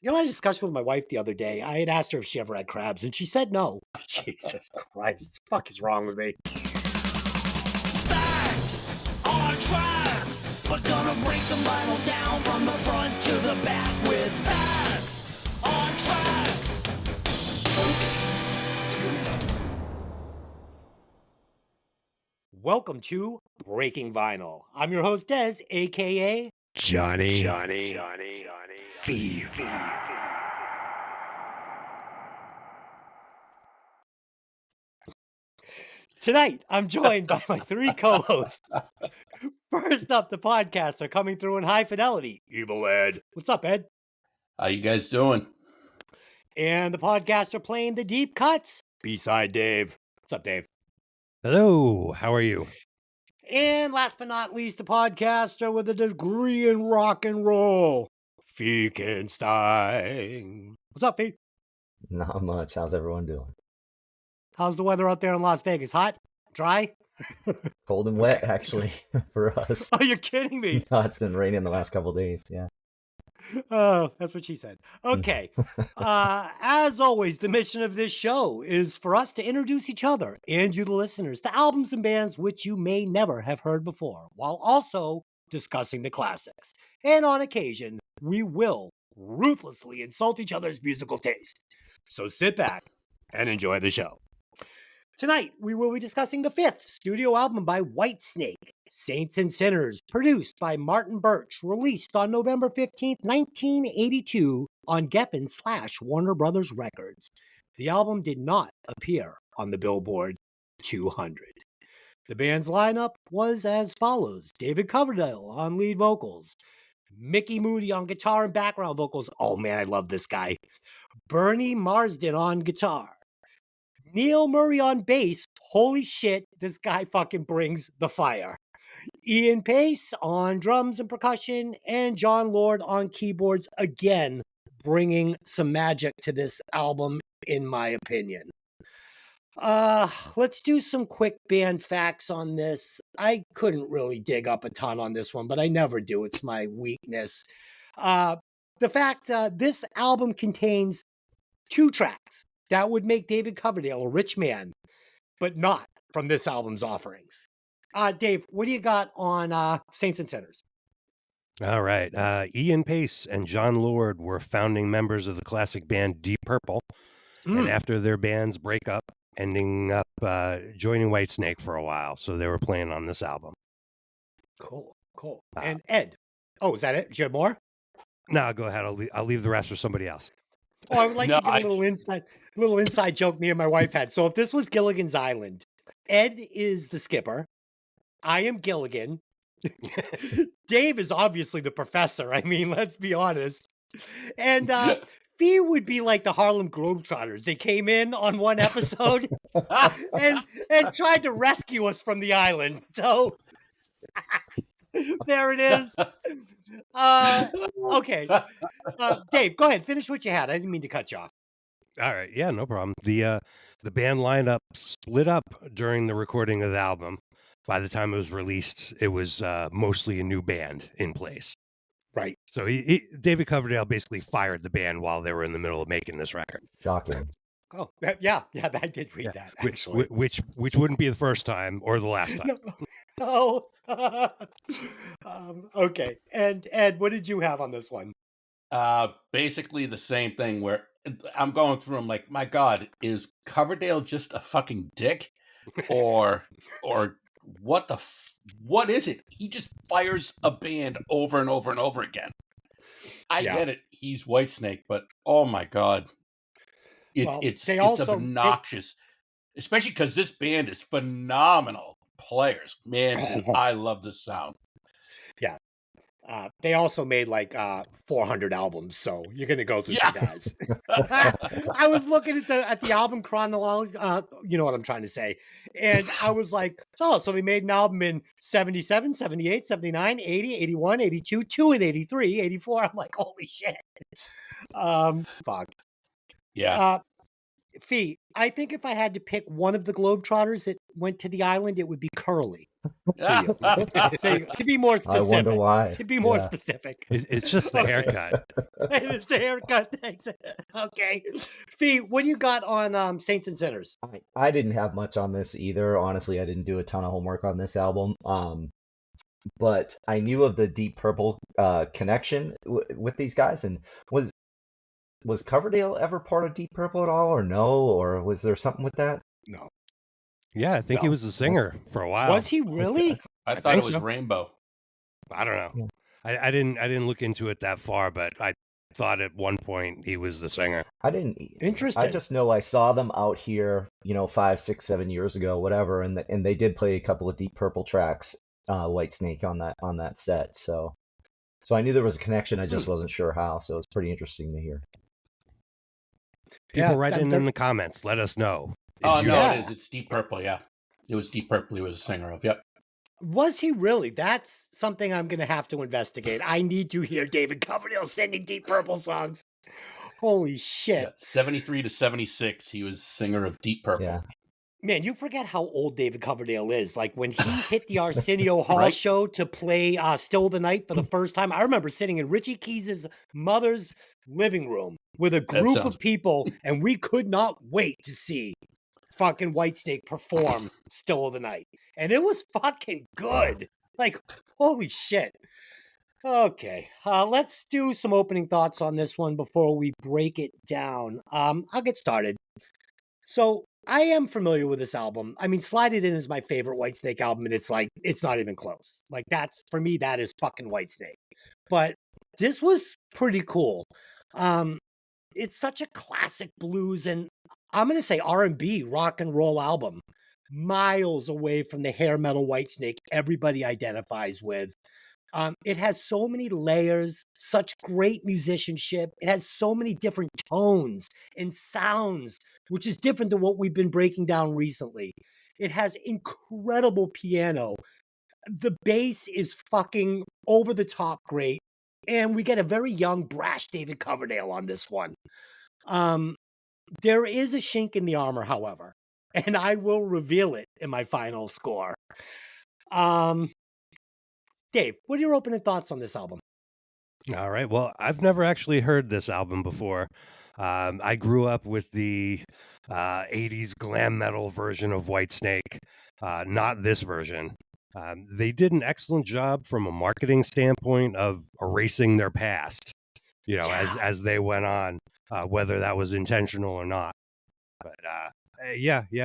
I had a discussion with my wife the other day. I had asked her if she ever had crabs, and she said no. Jesus Christ. The fuck is wrong with me? Facts are tracks. We're gonna break some vinyl down from the front to the back with facts on tracks. Welcome to Breaking Vinyl. I'm your host, Des, a.k.a. Johnny Fever. Tonight, I'm joined by my three co-hosts. First up, the podcasts are coming through in high fidelity. Evil Ed. What's up, Ed? How you guys doing? And the podcasts are playing the deep cuts. B-side Dave. What's up, Dave? Hello, how are you? And last but not least, the podcaster with a degree in rock and roll, Fekenstein. What's up, Fee? Not much. How's everyone doing? How's the weather out there in Las Vegas? Hot? Dry? Cold and wet, actually, for us. Oh, you're kidding me. No, it's been raining the last couple of days, yeah. Oh, that's what she said. Okay. As always, the mission of this show is for us to introduce each other and you, the listeners, to albums and bands which you may never have heard before, while also discussing the classics. And on occasion, we will ruthlessly insult each other's musical taste. So sit back and enjoy the show. Tonight, we will be discussing the fifth studio album by Whitesnake, Saints and Sinners, produced by Martin Birch, released on November 15th, 1982 on Geffen/Warner Brothers Records. The album did not appear on the Billboard 200. The band's lineup was as follows: David Coverdale on lead vocals, Mickey Moody on guitar and background vocals. Oh man, I love this guy. Bernie Marsden on guitar. Neil Murray on bass. Holy shit, this guy fucking brings the fire. Ian Pace on drums and percussion, and John Lord on keyboards, again, bringing some magic to this album, in my opinion. Let's do some quick band facts on this. I couldn't really dig up a ton on this one, but I never do. It's my weakness. The fact this album contains 2 tracks that would make David Coverdale a rich man, but not from this album's offerings. Dave, what do you got on Saints and Sinners? All right. Ian Pace and John Lord were founding members of the classic band Deep Purple. And after their bands break up, ending up joining Whitesnake for a while. So they were playing on this album. Cool. And Ed. Oh, is that it? Do you have more? No, go ahead. I'll leave the rest for somebody else. Oh, I would like to give a little inside joke me and my wife had. So if this was Gilligan's Island, Ed is the skipper. I am Gilligan. Dave is obviously the professor. I mean, let's be honest. And Fee would be like the Harlem Globetrotters. They came in on one episode and tried to rescue us from the island. So there it is. Okay. Dave, go ahead. Finish what you had. I didn't mean to cut you off. All right. Yeah, no problem. The band lineup split up during the recording of the album. By the time it was released, it was mostly a new band in place. Right. So David Coverdale basically fired the band while they were in the middle of making this record. Shocking. Oh, yeah, I did read that, actually. Which wouldn't be the first time or the last time. No. Okay. And Ed, what did you have on this one? Basically the same thing where I'm going through them like, my God, is Coverdale just a fucking dick? Or what is it? He just fires a band over and over and over again. I get it. He's Whitesnake, but oh my God. It's obnoxious. Especially because this band is phenomenal players. Man, I love this sound. Yeah. They also made like 400 albums, so you're gonna go through some guys. I was looking at the album chronology, you know what I'm trying to say, and I was like, so they made an album in 77, 78, 79, 80, 81, 82, 2 in 83, 84. I'm like, holy shit. Fuck. Yeah. Fee, I think if I had to pick one of the Globetrotters that went to the island, it would be Curly for you. There you go. To be more I wonder specific. why. To be more Yeah. specific. It's just the Okay. haircut. It's the haircut. Thanks. Okay. Fee, what do you got on Saints and Sinners? I didn't have much on this either. Honestly, I didn't do a ton of homework on this album. But I knew of the Deep Purple connection with these guys, and was Coverdale ever part of Deep Purple at all, or no, or was there something with that? No. Yeah, I think he No. was the singer for a while. Was he really? I thought think it was so. Rainbow. I don't know. Yeah. I didn't look into it that far, but I thought at one point he was the singer. I didn't. Interesting. I just know I saw them out here, 5, 6, 7 years ago, whatever, and they did play a couple of Deep Purple tracks, Whitesnake on that set. So I knew there was a connection. I just wasn't sure how. So it's pretty interesting to hear. People write in the comments. Let us know. Oh, no, it is. It's Deep Purple, yeah. It was Deep Purple he was a singer of, yep. Was he really? That's something I'm going to have to investigate. I need to hear David Coverdale singing Deep Purple songs. Holy shit. Yeah, 73 to 76, he was singer of Deep Purple. Yeah. Man, you forget how old David Coverdale is. Like when he hit the Arsenio Hall show to play Still the Night for the first time, I remember sitting in Richie Keys' mother's living room with a group of people, and we could not wait to see fucking Whitesnake perform Still the Night. And it was fucking good. Like, holy shit. Okay, let's do some opening thoughts on this one before we break it down. I'll get started. So I am familiar with this album. I mean, Slide It In is my favorite Whitesnake album, and it's like, it's not even close. Like, that's, for me, that is fucking Whitesnake. But this was pretty cool. It's such a classic blues and I'm going to say R&B rock and roll album, miles away from the hair metal Whitesnake everybody identifies with. It has so many layers, such great musicianship. It has so many different tones and sounds, which is different than what we've been breaking down recently. It has incredible piano. The bass is fucking over the top great. And we get a very young, brash David Coverdale on this one. There is a chink in the armor, however, and I will reveal it in my final score. Dave, what are your opening thoughts on this album? All right. Well, I've never actually heard this album before. I grew up with the 80s glam metal version of Whitesnake, not this version. They did an excellent job from a marketing standpoint of erasing their past, as they went on, whether that was intentional or not. But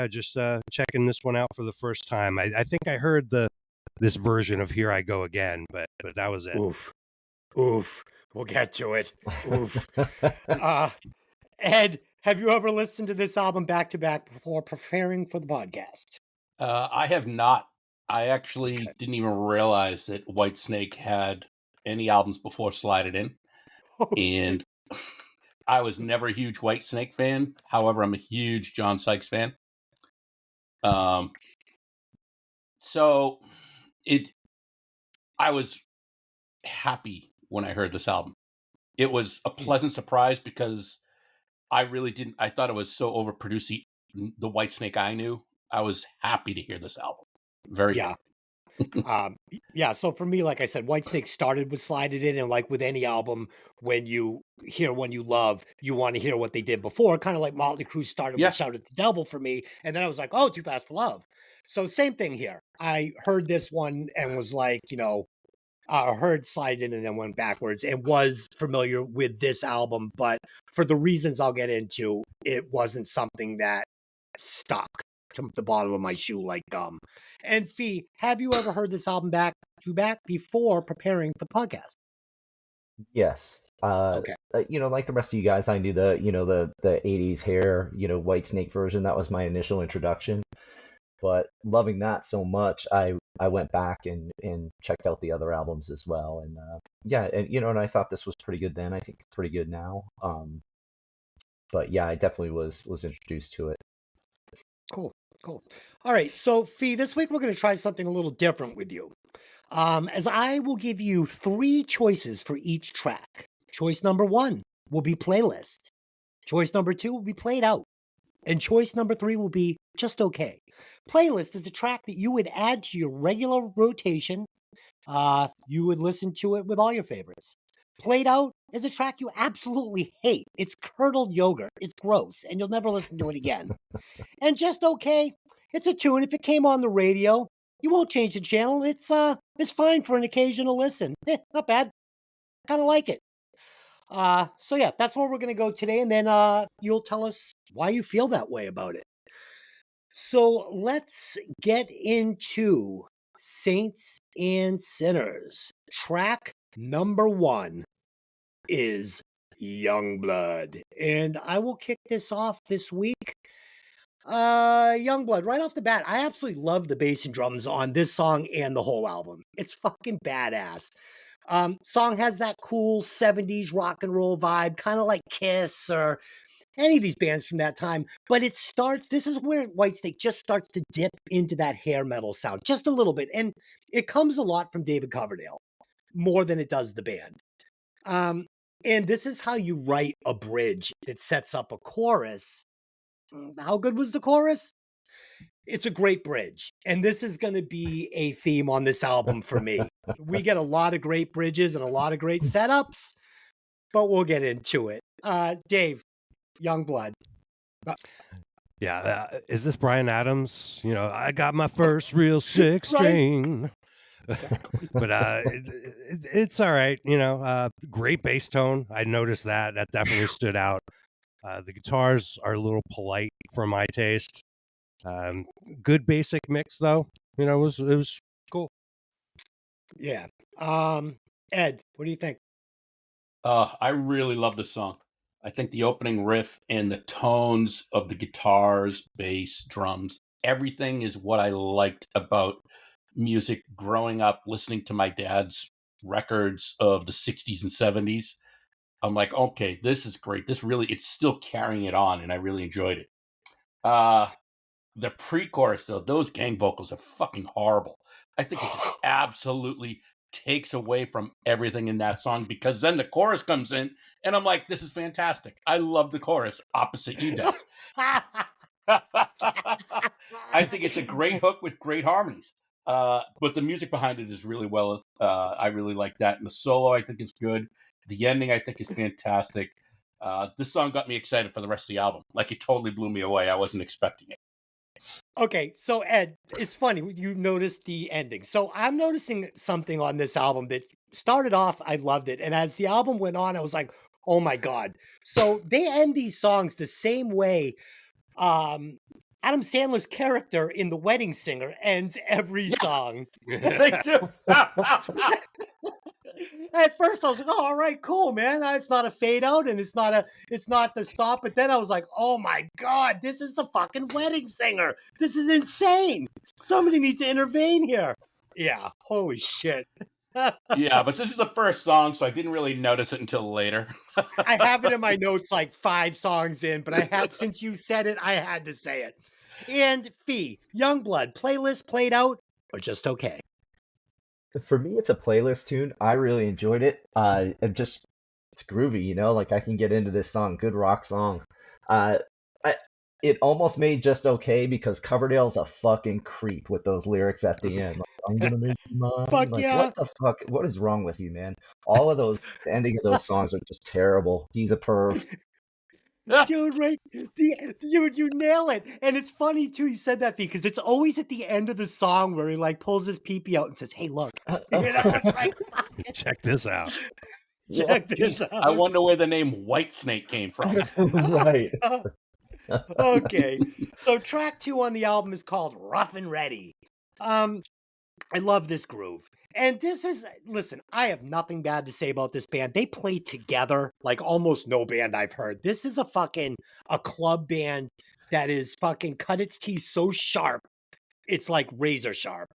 just checking this one out for the first time. I think I heard this version of Here I Go Again, but that was it. Oof. We'll get to it. Oof. Ed, have you ever listened to this album back to back before preparing for the podcast? I have not. I actually didn't even realize that Whitesnake had any albums before Slide It In. And I was never a huge Whitesnake fan. However, I'm a huge John Sykes fan. So I was happy when I heard this album. It was a pleasant surprise because I really didn't. I thought it was so overproduced. The Whitesnake I knew. I was happy to hear this album. Very good. So for me, like I said, Whitesnake started with Slide It In, and like with any album, when you hear one you love, you want to hear what they did before. Kind of like Motley Crue started with Shout at the Devil for me, and then I was like, oh, Too Fast for Love. So same thing here. I heard this one and was like, heard Slide In and then went backwards and was familiar with this album, but for the reasons I'll get into, it wasn't something that stuck to the bottom of my shoe like gum. And Fee, have you ever heard this album back to back before preparing for the podcast? Yes. Okay. Like the rest of you guys, I knew the 80s hair, Whitesnake version. That was my initial introduction. But loving that so much, I went back and checked out the other albums as well. And and I thought this was pretty good then. I think it's pretty good now. But yeah, I definitely was introduced to it. Cool. All right. So Fee, this week we're going to try something a little different with you. As I will give you 3 choices for each track. Choice number 1 will be playlist. Choice number 2 will be played out. And choice number 3 will be Just Okay. Playlist is a track that you would add to your regular rotation. You would listen to it with all your favorites. Played Out is a track you absolutely hate. It's curdled yogurt. It's gross, and you'll never listen to it again. And Just Okay, it's a tune. If it came on the radio, you won't change the channel. It's fine for an occasional listen. Not bad. Kind of like it. So yeah, that's where we're gonna go today, and then you'll tell us why you feel that way about it. So let's get into Saints and Sinners. Track number 1 is Youngblood. And I will kick this off this week. Youngblood, right off the bat, I absolutely love the bass and drums on this song and the whole album. It's fucking badass. Song has that cool 70s rock and roll vibe, kind of like Kiss or any of these bands from that time. But it starts, this is where Whitesnake just starts to dip into that hair metal sound just a little bit. And it comes a lot from David Coverdale more than it does the band. And this is how you write a bridge that sets up a chorus. How good was the chorus? It's a great bridge. And this is going to be a theme on this album for me. We get a lot of great bridges and a lot of great setups, but we'll get into it. Dave, Youngblood. Yeah, is this Bryan Adams? You know, I got my first real six string. Exactly. But it's all right. You know, great bass tone. I noticed that. That definitely stood out. The guitars are a little polite for my taste. Good basic mix though. You know, it was cool. Yeah. Ed, what do you think? I really love this song. I think the opening riff and the tones of the guitars, bass, drums, everything is what I liked about music growing up, listening to my dad's records of the 60s and 70s. I'm like, okay, this is great. This really, it's still carrying it on, and I really enjoyed it. The pre-chorus, though, those gang vocals are fucking horrible. I think it just absolutely takes away from everything in that song, because then the chorus comes in and I'm like, this is fantastic. I love the chorus opposite you does. I think it's a great hook with great harmonies. But the music behind it is really well. I really like that. And the solo, I think, is good. The ending, I think, is fantastic. This song got me excited for the rest of the album. Like, it totally blew me away. I wasn't expecting it. Okay, so Ed, it's funny you noticed the ending. So I'm noticing something on this album that started off, I loved it, and as the album went on, I was like, oh my god. So they end these songs the same way Adam Sandler's character in The Wedding Singer ends every song. They do. At first I was like, oh, all right, cool, man. It's not a fade out and it's not the stop. But then I was like, oh my God, this is the fucking Wedding Singer. This is insane. Somebody needs to intervene here. Yeah. Holy shit. Yeah, but this is the first song, so I didn't really notice it until later. I have it in my notes like 5 songs in, but since you said it, I had to say it. And Fee, Youngblood, playlist played out or just okay? For me, it's a playlist tune. I really enjoyed it. It's groovy, you know, like I can get into this song, good rock song. It almost made just okay because Coverdale's a fucking creep with those lyrics at the end. Like, I'm gonna make you mine. Fuck like, yeah. what the fuck? What is wrong with you, man? All of those, the ending of those songs are just terrible. He's a perv. Dude, right? You nail it. And it's funny too, you said that, Fee, because it's always at the end of the song where he like pulls his pee-pee out and says, hey, look. You know, it's like, check this out. Check this out. I wonder where the name Whitesnake came from. Right. Okay. So track 2 on the album is called Rough and Ready. I love this groove. And this is, listen, I have nothing bad to say about this band. They play together like almost no band I've heard. This is a club band that is fucking cut its teeth so sharp. It's like razor sharp.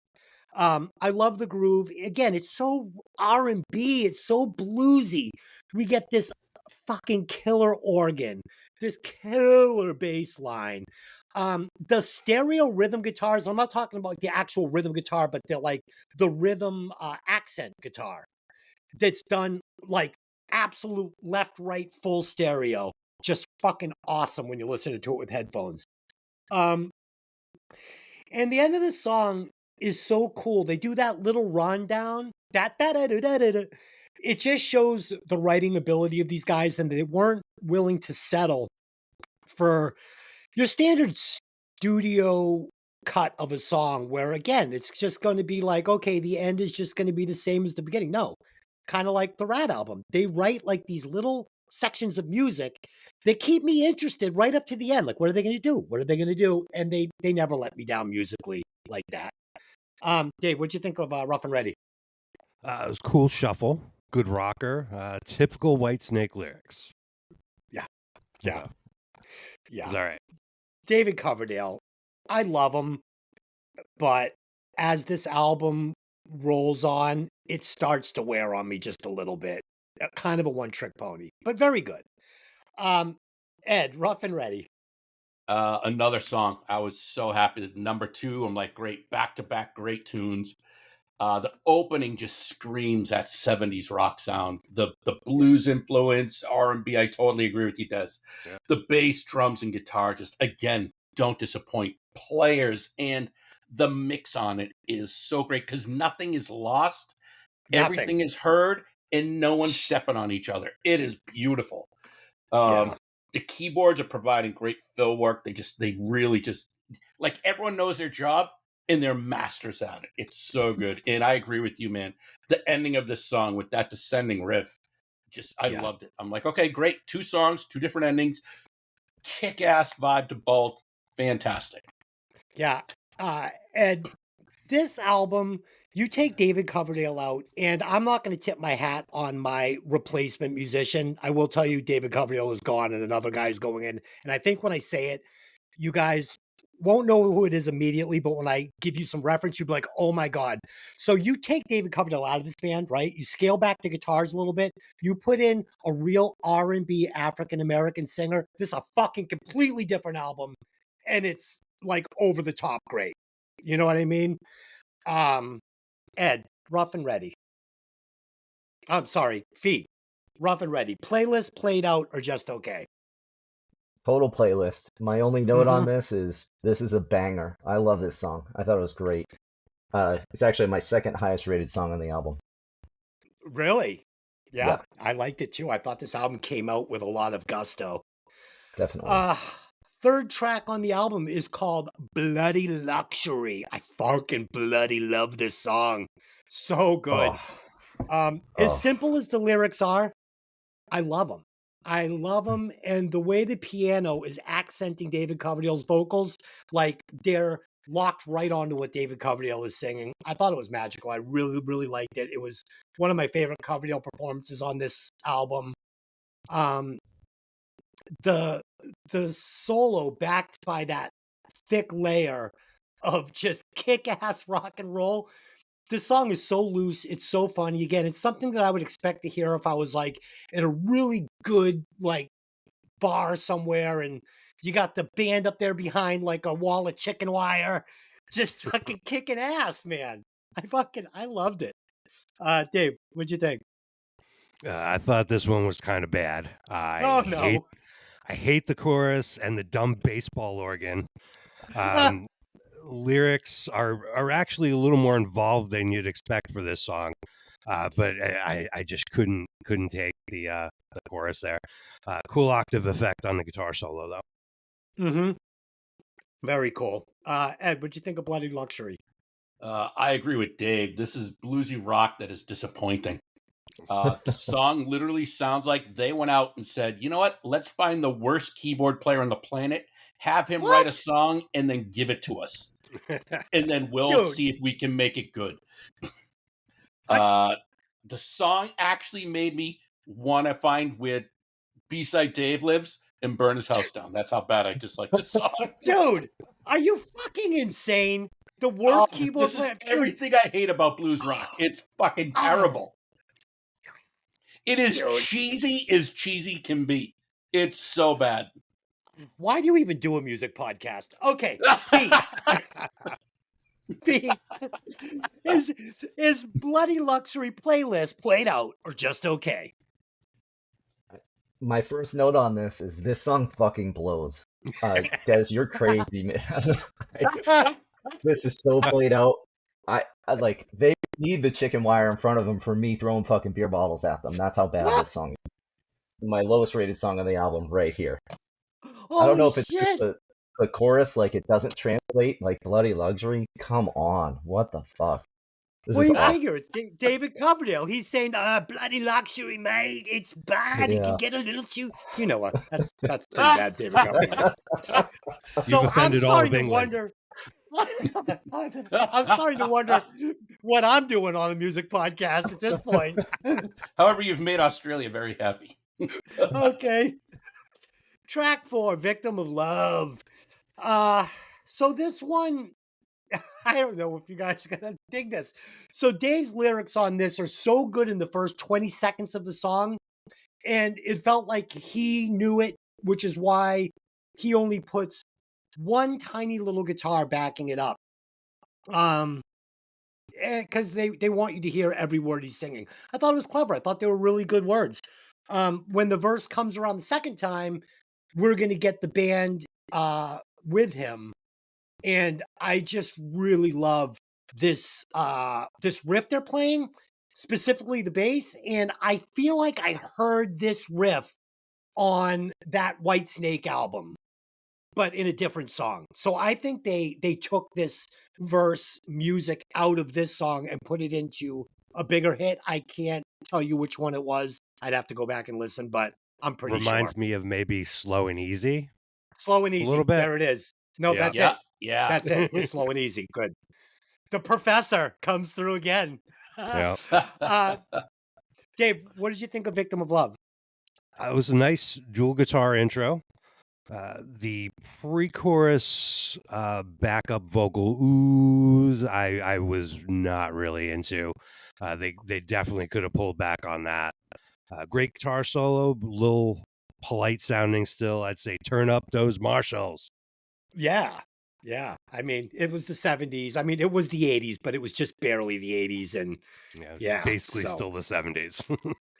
I love the groove. Again, it's so R&B. It's so bluesy. We get this fucking killer organ, this killer bass line. The stereo rhythm guitars, I'm not talking about the actual rhythm guitar, but they're like the rhythm accent guitar that's done like absolute left, right, full stereo. just fucking awesome when you're listening to it with headphones. And the end of the song is so cool. They do that little rundown. It just shows the writing ability of these guys, and they weren't willing to settle for your standard studio cut of a song where, again, it's just going to be like, okay, the end is just going to be the same as the beginning. No, kind of like the Rat album. They write like these little sections of music that keep me interested right up to the end. Like, what are they going to do? What are they going to do? And they never let me down musically like that. Dave, what'd you think of Rough and Ready? It was cool shuffle, good rocker, typical Whitesnake lyrics. Yeah. It was all right. David Coverdale, I love him, but as this album rolls on, it starts to wear on me just a little bit. Kind of a one-trick pony, but very good. Ed, Rough and Ready. Another song. I was so happy that number 2. I'm like, great, back-to-back great tunes. The opening just screams that 70s rock sound. The blues influence, R&B, I totally agree with you, Des. Yeah. The bass, drums, and guitar just, again, don't disappoint players. And the mix on it is so great because nothing is lost. Everything is heard, and no one's stepping on each other. It is beautiful. The keyboards are providing great fill work. They really just, like, everyone knows their job. And they're masters at it. It's so good. And I agree with you, man. The ending of this song with that descending riff, I loved it. I'm like, okay, great. 2 songs, 2 different endings. Kick-ass vibe to both. Fantastic. Yeah. And this album, you take David Coverdale out, and I'm not going to tip my hat on my replacement musician. I will tell you David Coverdale is gone and another guy's going in. And I think when I say it, you guys won't know who it is immediately, but when I give you some reference, you'll be like, oh my God. So you take David Coverdale out of this band, right? You scale back the guitars a little bit. You put in a real R&B African-American singer. This is a fucking completely different album. And it's like over the top great. You know what I mean? Ed, Rough and Ready. I'm sorry, Fee, Rough and Ready. Playlist, played out, or just okay? Total playlist. My only note on this is a banger. I love this song. I thought it was great. It's actually my second highest rated song on the album. Really? Yeah, I liked it too. I thought this album came out with a lot of gusto. Definitely. Third track on the album is called Bloody Luxury. I fucking bloody love this song. So good. As simple as the lyrics are, I love them. I love them, and the way the piano is accenting David Coverdale's vocals, like they're locked right onto what David Coverdale is singing. I thought it was magical. I really, really liked it. It was one of my favorite Coverdale performances on this album. The solo backed by that thick layer of just kick-ass rock and roll. This song is so loose. It's so funny. Again, it's something that I would expect to hear if I was like in a really good like bar somewhere and you got the band up there behind like a wall of chicken wire, just fucking kicking ass, man. I loved it. Dave, what'd you think? I thought this one was kind of bad. I hate the chorus and the dumb baseball organ. Lyrics are actually a little more involved than you'd expect for this song, but I just couldn't take the chorus there. Cool octave effect on the guitar solo though. Very cool. Ed, what'd you think of Bloody Luxury? I agree with Dave. This is bluesy rock that is disappointing. The song literally sounds like they went out and said, you know what? Let's find the worst keyboard player on the planet, have him write a song, and then give it to us. And then we'll see if we can make it good. The song actually made me want to find where B-side Dave lives and burn his house down. That's how bad I dislike this song. Dude, are you fucking insane? The worst keyboard player. Everything I hate about blues rock. It's fucking terrible. It is cheesy as cheesy can be. It's so bad. Why do you even do a music podcast? Okay, B, is Bloody Luxury playlist played out or just okay? My first note on this song fucking blows. Des, you're crazy, man. This is so played out. I like they need the chicken wire in front of them for me throwing fucking beer bottles at them. That's how bad this song is. My lowest rated song on the album right here. I don't know Holy if it's just shit! the chorus, like it doesn't translate, like Bloody Luxury. Come on, what the fuck? This Well, is you awful. figure it's David Coverdale. He's saying, "Bloody luxury, mate. It's bad. It can Yeah. get a little too." You know what? That's pretty bad, David Coverdale. You've So I'm offended all starting of to England. wonder. I'm starting to wonder what I'm doing on a music podcast at this point. However, you've made Australia very happy. Okay. Track 4, Victim of Love. So this one, I don't know if you guys are gonna dig this. So Dave's lyrics on this are so good in the first 20 seconds of the song, and it felt like he knew it, which is why he only puts one tiny little guitar backing it up. Because they want you to hear every word he's singing. I thought it was clever. I thought they were really good words. When the verse comes around the second time, we're gonna get the band with him, and I just really love this riff they're playing, specifically the bass. And I feel like I heard this riff on that Whitesnake album, but in a different song. So I think they took this verse music out of this song and put it into a bigger hit. I can't tell you which one it was. I'd have to go back and listen, but I'm pretty sure. Reminds me of maybe Slow and Easy Slow and a little Easy. bit. There it is. No, Yeah. that's Yeah, it. yeah. That's it. It's Slow and Easy. Good. The professor comes through again. Yeah. Dave, what did you think of Victim of Love? It was a nice dual guitar intro. The pre-chorus backup vocal oohs, I was not really into. They definitely could have pulled back on that. Great guitar solo, little polite sounding still. I'd say turn up those Marshalls. Yeah. Yeah. I mean, it was the 70s. I mean, it was the 80s, but it was just barely the 80s. And Yeah, it's yeah, basically so still the 70s.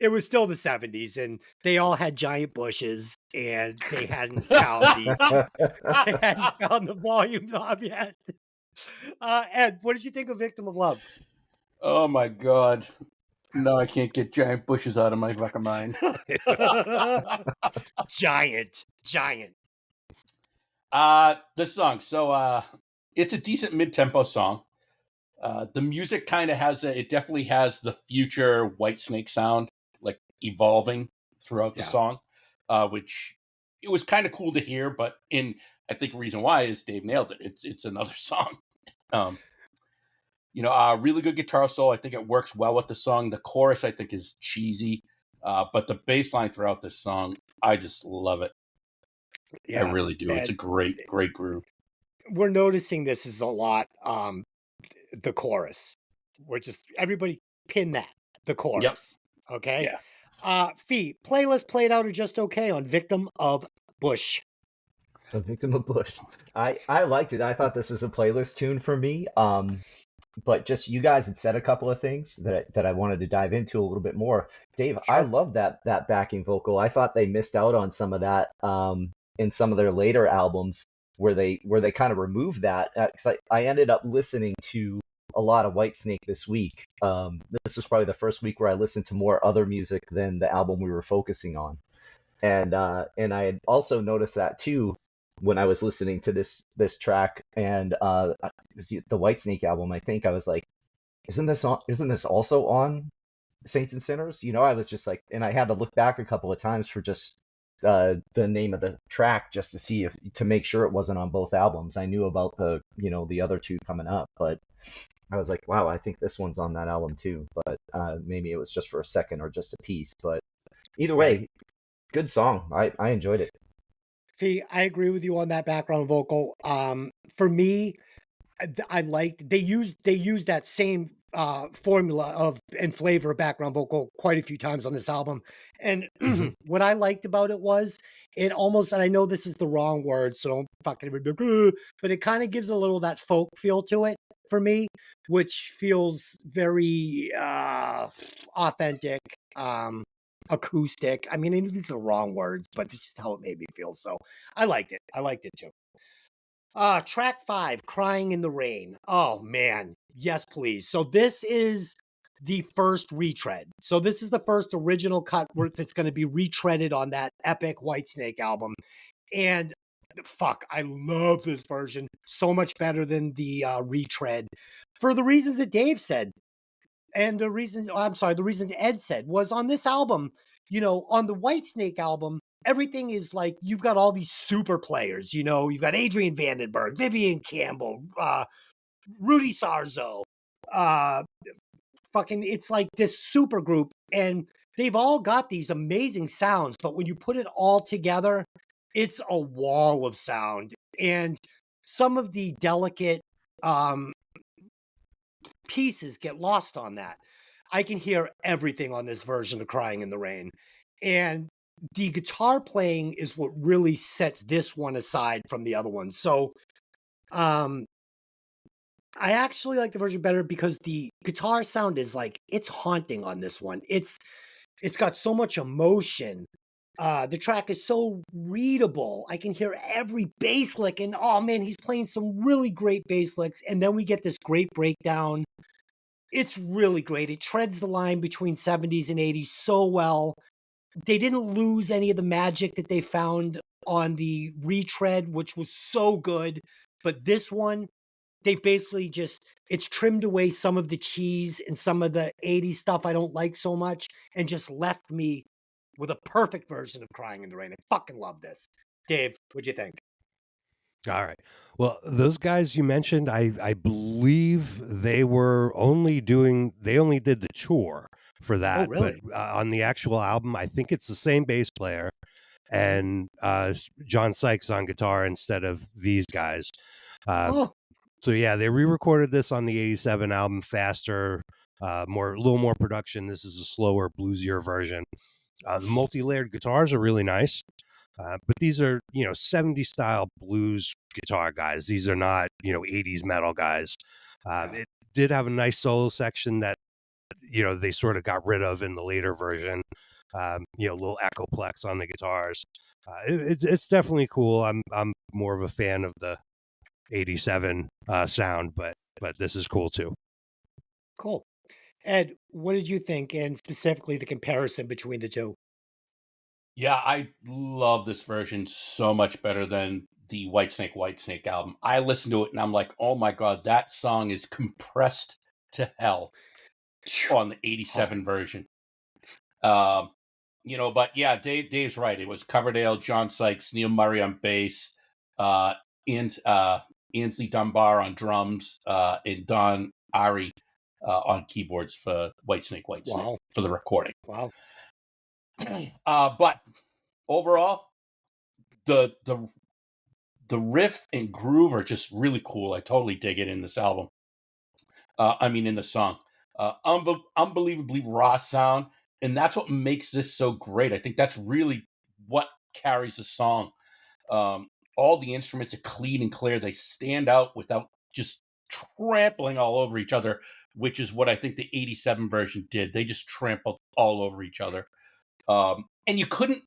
it was still the 70s, and they all had giant bushes, and they hadn't found the volume knob yet. Ed, what did you think of Victim of Love? Oh my God. No, I can't get giant bushes out of my fucking mind. Giant. This song. So it's a decent mid-tempo song. The music kind of it definitely has the future Whitesnake sound, like evolving throughout the song, which it was kind of cool to hear. But I think the reason why is Dave nailed it. It's another song. Really good guitar solo. I think it works well with the song. The chorus I think is cheesy, but the bass line throughout this song, I just love it. Yeah, I really do. It's a great groove. We're noticing this is a lot. The chorus. We're just everybody pin that the chorus. Yep. Okay. Yeah. Fee, playlist played out or just okay on Victim of Bush. A Victim of Bush. I liked it. I thought this was a playlist tune for me. But just you guys had said a couple of things that I wanted to dive into a little bit more. Dave, sure. I love that backing vocal. I thought they missed out on some of that in some of their later albums where they kind of removed that. 'Cause I ended up listening to a lot of Whitesnake this week. This was probably the first week where I listened to more other music than the album we were focusing on, and I had also noticed that too when I was listening to this track, and it was the Whitesnake album. I think I was like, isn't this also on Saints and Sinners? I was just like, and I had to look back a couple of times for just the name of the track just to see to make sure it wasn't on both albums. I knew about the other two coming up, but I was like, wow, I think this one's on that album too. But maybe it was just for a second or just a piece. But either way, good song. I enjoyed it. Fee, I agree with you on that background vocal. For me, I liked they used that same formula and flavor of background vocal quite a few times on this album. And what I liked about it was it almost, and I know this is the wrong word, so don't fucking be like, but it kind of gives a little that folk feel to it for me, which feels very authentic. acoustic. I mean, these are the wrong words, but it's just how it made me feel. So I liked it. I liked it too. Track 5, Crying in the Rain. Oh man. Yes, please. So this is the first retread. So this is the first original cut that's going to be retreaded on that epic Whitesnake album. And fuck, I love this version so much better than the retread for the reasons that Dave said. And the reason Ed said was on this album, on the Whitesnake album, everything is like you've got all these super players, you've got Adrian Vandenberg, Vivian Campbell, Rudy Sarzo, it's like this super group, and they've all got these amazing sounds, but when you put it all together, it's a wall of sound. And some of the delicate pieces get lost on that. I can hear everything on this version of Crying in the Rain. And the guitar playing is what really sets this one aside from the other ones. So I actually like the version better because the guitar sound is like, it's haunting on this one. It's got so much emotion. The track is so readable. I can hear every bass lick, and oh man, he's playing some really great bass licks. And then we get this great breakdown. It's really great. It treads the line between 70s and 80s so well. They didn't lose any of the magic that they found on the retread, which was so good. But this one, they've basically it's trimmed away some of the cheese and some of the 80s stuff I don't like so much and just left me with a perfect version of Crying in the Rain. I fucking love this. Dave, what'd you think? All right. Well, those guys you mentioned, I believe they only did the tour for that. Oh, really? But on the actual album, I think it's the same bass player and John Sykes on guitar instead of these guys. So yeah, they re-recorded this on the '87 album, faster, a little more production. This is a slower, bluesier version. The multi-layered guitars are really nice. But these are, 70s style blues guitar guys. These are not, 80s metal guys. It did have a nice solo section that, they sort of got rid of in the later version. A little echoplex on the guitars. It's definitely cool. I'm more of a fan of the '87 sound, but this is cool too. Cool. Ed, what did you think, and specifically the comparison between the two? Yeah, I love this version so much better than the Whitesnake album. I listened to it and I'm like, oh my God, that song is compressed to hell on the '87 version. But yeah, Dave's right. It was Coverdale, John Sykes, Neil Murray on bass, Ainsley Dunbar on drums, and Don Ari on keyboards for Whitesnake Wow. for the recording. Wow. But overall, the riff and groove are just really cool. I totally dig it in this album. In the song. Unbelievably raw sound, and that's what makes this so great. I think that's really what carries the song. All the instruments are clean and clear. They stand out without just trampling all over each other, which is what I think the '87 version did. They just trampled all over each other. And you couldn't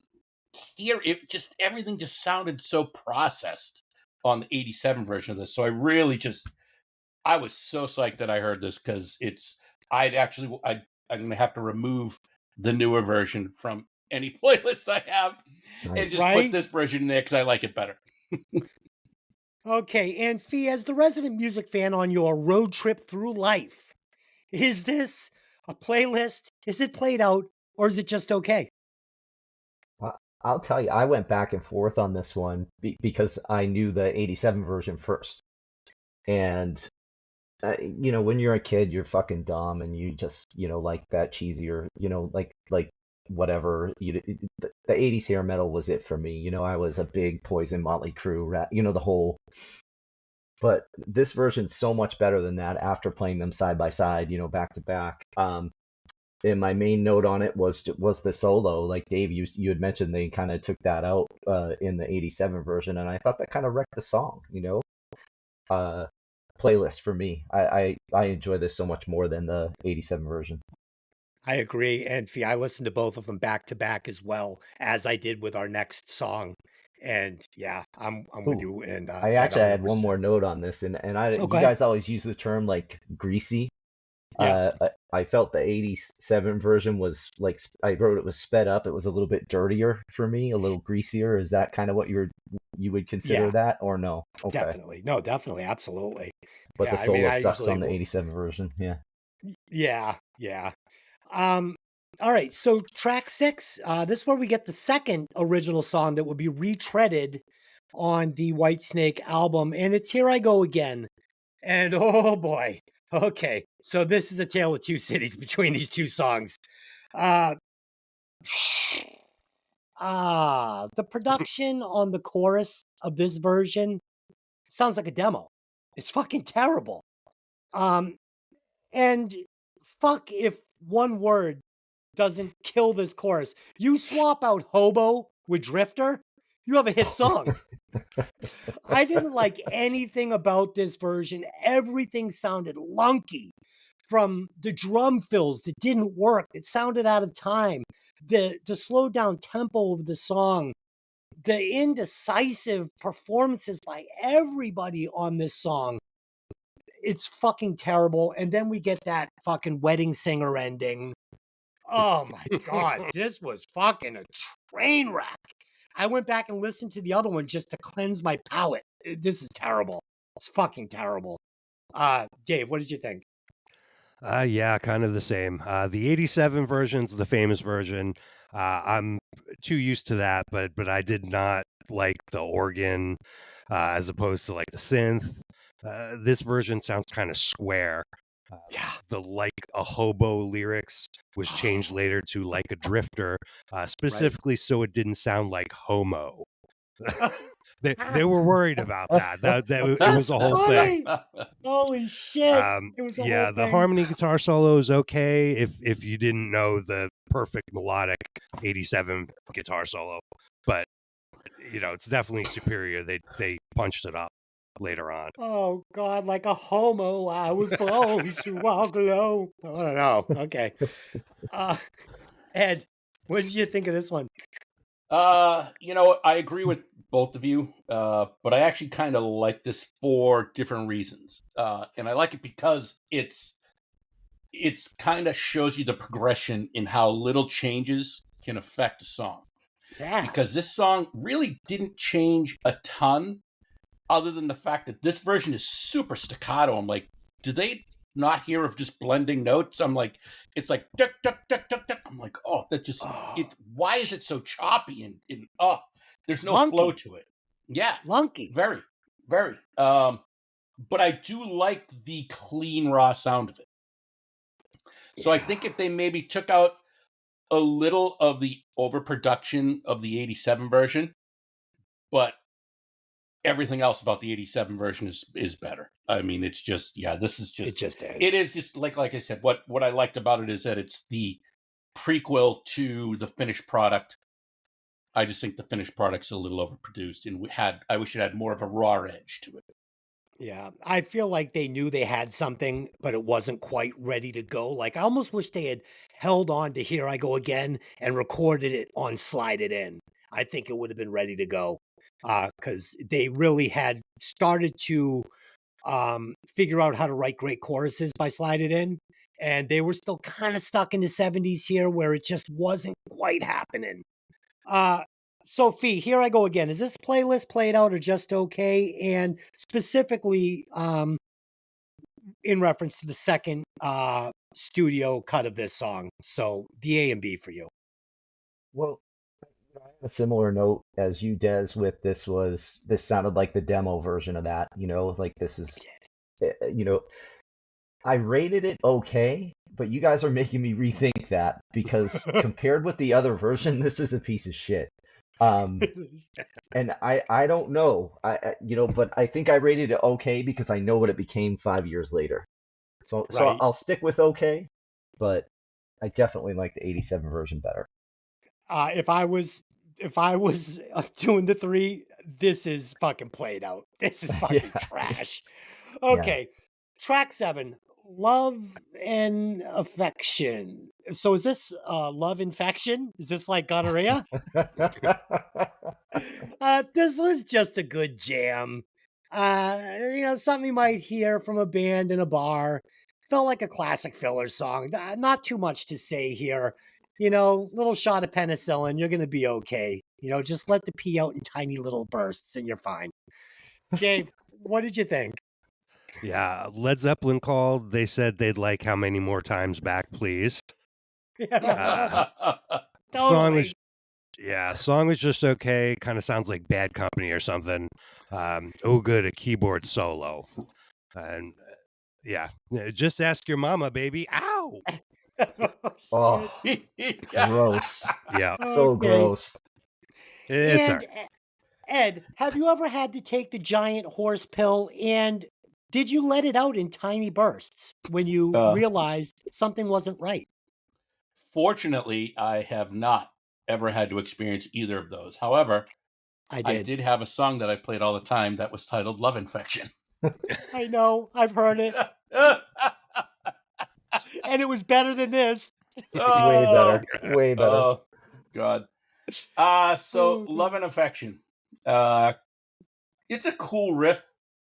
hear it. Just everything just sounded so processed on the '87 version of this. So I was so psyched that I heard this because I'm going to have to remove the newer version from any playlist I have and just put this version in there because I like it better. Okay, and Fee, as the resident music fan on your road trip through life, is this a playlist? Is it played out, or is it just okay? I'll tell you, I went back and forth on this one because I knew the '87 version first. And, when you're a kid, you're fucking dumb and you just, like that cheesier, like whatever. The '80s hair metal was it for me. I was a big Poison, Motley Crue, the whole. But this version's so much better than that after playing them side by side, back to back. And my main note on it was the solo. Like Dave, you had mentioned they kind of took that out in the '87 version, and I thought that kind of wrecked the song. Playlist for me. I enjoy this so much more than the '87 version. I agree. And Fee, I listened to both of them back to back as well as I did with our next song. And yeah, I'm with Ooh, you and I that actually had one 100%. more note on this, and Oh, go you ahead. guys always use the term like greasy. Yeah. I felt the '87 version was like I wrote it was sped up. It was a little bit dirtier for me, a little greasier. Is that kind of what you would consider Yeah, that, or no? Okay, definitely. No, definitely. Absolutely. but the Yeah. I mean, solo I sucks usually on the will. '87 version. Yeah. Yeah. Yeah. Um, all right. So track 6, this is where we get the second original song that would be retreaded on the Whitesnake album. And it's Here I Go Again. And oh boy. Okay. So this is a tale of two cities between these two songs. Uh, the production on the chorus of this version sounds like a demo. It's fucking terrible. Um, and fuck if one word doesn't kill this chorus. You swap out hobo with drifter, you have a hit song. I didn't like anything about this version. Everything sounded lunky. From the drum fills that didn't work, it sounded out of time. The slowed down tempo of the song, the indecisive performances by everybody on this song. It's fucking terrible. And then we get that fucking wedding singer ending. Oh my God, this was fucking a train wreck. I went back and listened to the other one just to cleanse my palate. This is terrible. It's fucking terrible. Dave, what did you think? Yeah, kind of the same. The '87 version's the famous version. I'm too used to that, but I did not like the organ as opposed to like the synth. This version sounds kind of square. Uh, Yeah. the like a hobo lyrics was changed later to like a drifter, Right. specifically so it didn't sound like homo. They were worried about that it was That's a whole thing. funny. Holy shit. It was a whole Yeah, the thing. harmony guitar solo is okay if you didn't know the perfect melodic '87 guitar solo, but it's definitely superior. They punched it up later on. Oh God, like a homo, I was born to walk alone. I don't know. Okay. Uh Ed, what did you think of this one? I agree with both of you, but I actually kind of like this for different reasons. And I like it because it's kind of shows you the progression in how little changes can affect a song. Yeah. Because this song really didn't change a ton, other than the fact that this version is super staccato. I'm like, did they not hear of just blending notes? I'm like, it's like duck, duck, duck, duck, duck. I'm like, oh, that just Oh, it. Why is it so choppy and there's no flow lunky. to it. Yeah, Lunky. very, very. But I do like the clean raw sound of it. So I Yeah. think if they maybe took out a little of the overproduction of the '87 version, but everything else about the '87 version is better. I mean, it's just this is It just just it is. is just like I said. What I liked about it is that it's the prequel to the finished product. I just think the finished product's a little overproduced, and I wish it had more of a raw edge to it. Yeah. I feel like they knew they had something, but it wasn't quite ready to go. Like I almost wish they had held on to Here I Go Again and recorded it on Slide It In. I think it would have been ready to go. Because they really had started to figure out how to write great choruses by Slide It In. And they were still kind of stuck in the 70s here where it just wasn't quite happening. Uh, Sophie, here I go again. Is this playlist played out or just okay? And specifically, in reference to the second studio cut of this song. So the A and B for you. Well, I have a similar note as you, Des, with this sounded like the demo version of that, like this is, eh, you know, I rated it okay, but you guys are making me rethink that because compared with the other version, this is a piece of shit. Um, and I don't know, but I think I rated it okay because I know what it became 5 years later. So Right. I'll stick with okay, but I definitely like the '87 version better. If I was doing the three, this is fucking played out. This is fucking Yeah, trash. yeah. Okay. Track 7. Love and affection. So is this love infection? Is this like gonorrhea? This was just a good jam. Something you might hear from a band in a bar. Felt like a classic filler song. Not too much to say here. Little shot of penicillin, you're gonna be okay. Just let the pee out in tiny little bursts and you're fine. Dave, what did you think? Yeah, Led Zeppelin called. They said they'd like How Many More Times Back, Please. Song Totally. was, song was just okay. Kind of sounds like Bad Company or something. Oh, good, a keyboard solo. And just ask your mama, baby. Ow! Oh, gross. Yeah, So Okay. gross. it's all And right. Ed, have you ever had to take the giant horse pill, and did you let it out in tiny bursts when you realized something wasn't right? Fortunately, I have not ever had to experience either of those. However, I did have a song that I played all the time that was titled Love Infection. I know. I've heard it. And it was better than this. Way better. Way better. Oh, God. So Love and Affection. It's a cool riff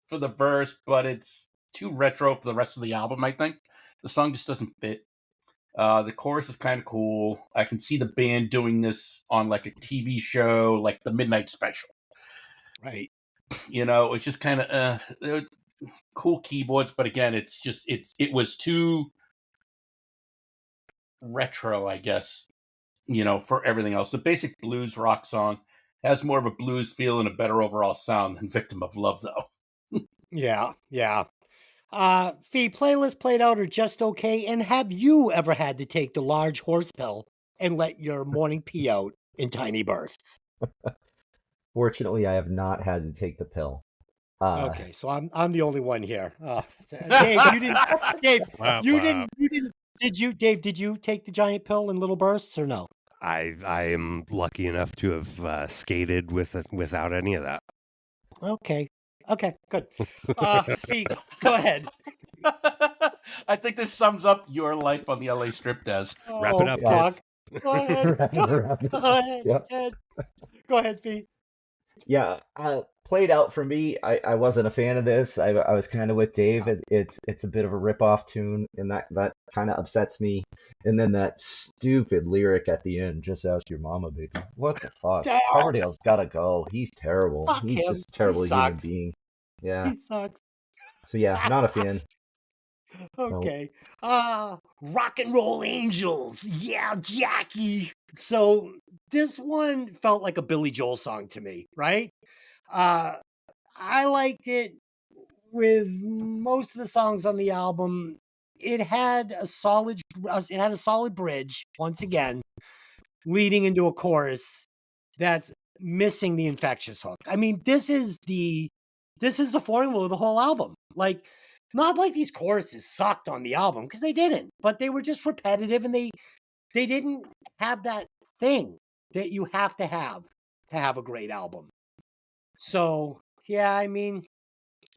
for the verse, but it's too retro for the rest of the album, I think. The song just doesn't fit. The chorus is kind of cool. I can see the band doing this on like a TV show, like the Midnight Special. Right. It's just kind of cool keyboards, but again, it was too retro, I guess, for everything else. The basic blues rock song has more of a blues feel and a better overall sound than Victim of Love, though. Yeah. Fee, playlist played out or just okay? And have you ever had to take the large horse pill and let your morning pee out in tiny bursts? Fortunately, I have not had to take the pill. Okay, so I'm the only one here. Dave, you didn't. Dave, you didn't. Dave, did you take the giant pill in little bursts or no? I am lucky enough to have skated without any of that. Okay, good. Fee, go ahead. I think this sums up your life on the LA Strip, Des. Wrap it up, fuck. kids. Go ahead. Go ahead, Fee. Yeah, played out for me. I wasn't a fan of this. I was kind of with Dave. It's a bit of a rip-off tune, and that kind of upsets me. And then that stupid lyric at the end, just ask your mama, baby. What the fuck? Coverdale's gotta go. He's terrible. Fuck He's him. just a terrible He human sucks. being. Yeah. He sucks. So yeah, not a fan. Okay. Rock and Roll Angels. Yeah, Jackie. So this one felt like a Billy Joel song to me, right? I liked it with most of the songs on the album. It had a solid bridge once again, leading into a chorus that's missing the infectious hook. I mean, this is the formula of the whole album. Like, not like these choruses sucked on the album, because they didn't, but they were just repetitive, and they didn't have that thing that you have to have a great album. So yeah, I mean,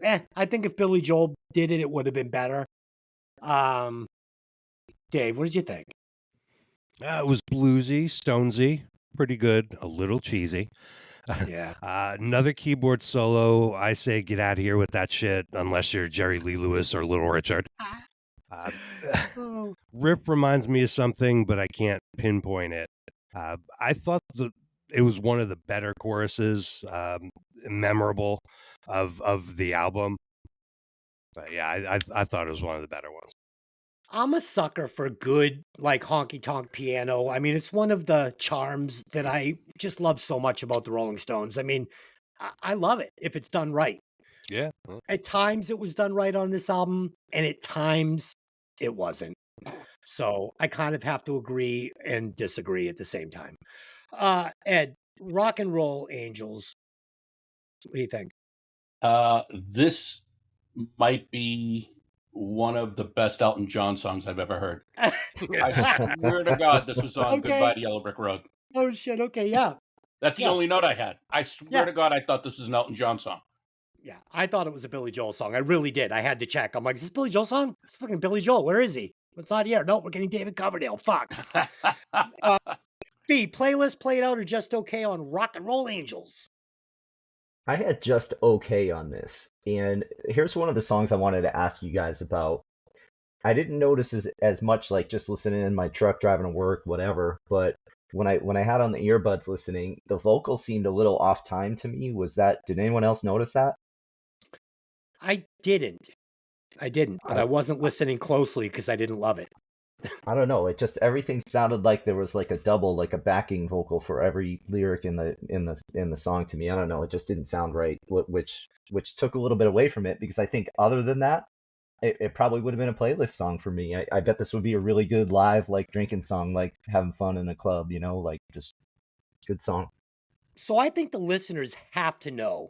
I think if Billy Joel did it, it would have been better. Dave, what did you think? It was bluesy, stonesy, pretty good, a little cheesy. Yeah. Another keyboard solo. I say get out of here with that shit unless you're Jerry Lee Lewis or Little Richard. Riff reminds me of something, but I can't pinpoint it. I thought it was one of the better choruses, memorable of the album. But yeah, I thought it was one of the better ones. I'm a sucker for good, like, honky tonk piano. I mean, it's one of the charms that I just love so much about the Rolling Stones. I mean, I love it if it's done right. Yeah. At times it was done right on this album, and at times it wasn't. So I kind of have to agree and disagree at the same time. Ed, Rock and Roll Angels. What do you think? This might be one of the best Elton John songs I've ever heard. I swear to God, this was on Goodbye to Yellow Brick Road. Oh, shit. Okay, yeah. That's the only note I had. I swear to God, I thought this was an Elton John song. Yeah, I thought it was a Billy Joel song. I really did. I had to check. I'm like, is this Billy Joel song? It's fucking Billy Joel. Where is he? It's not here. No, we're getting David Coverdale. Fuck. B, playlist played out or just okay on Rock and Roll Angels? I had just okay on this. And here's one of the songs I wanted to ask you guys about. I didn't notice as much like just listening in my truck driving to work, whatever, but when I had on the earbuds listening, the vocals seemed a little off time to me. Did anyone else notice that? I didn't. But I wasn't listening closely because I didn't love it. I don't know. It just everything sounded like there was like a double, like a backing vocal for every lyric in the song to me. I don't know. It just didn't sound right, which took a little bit away from it because I think other than that, it probably would have been a playlist song for me. I bet this would be a really good live like drinking song, like having fun in a club, like just good song. So I think the listeners have to know,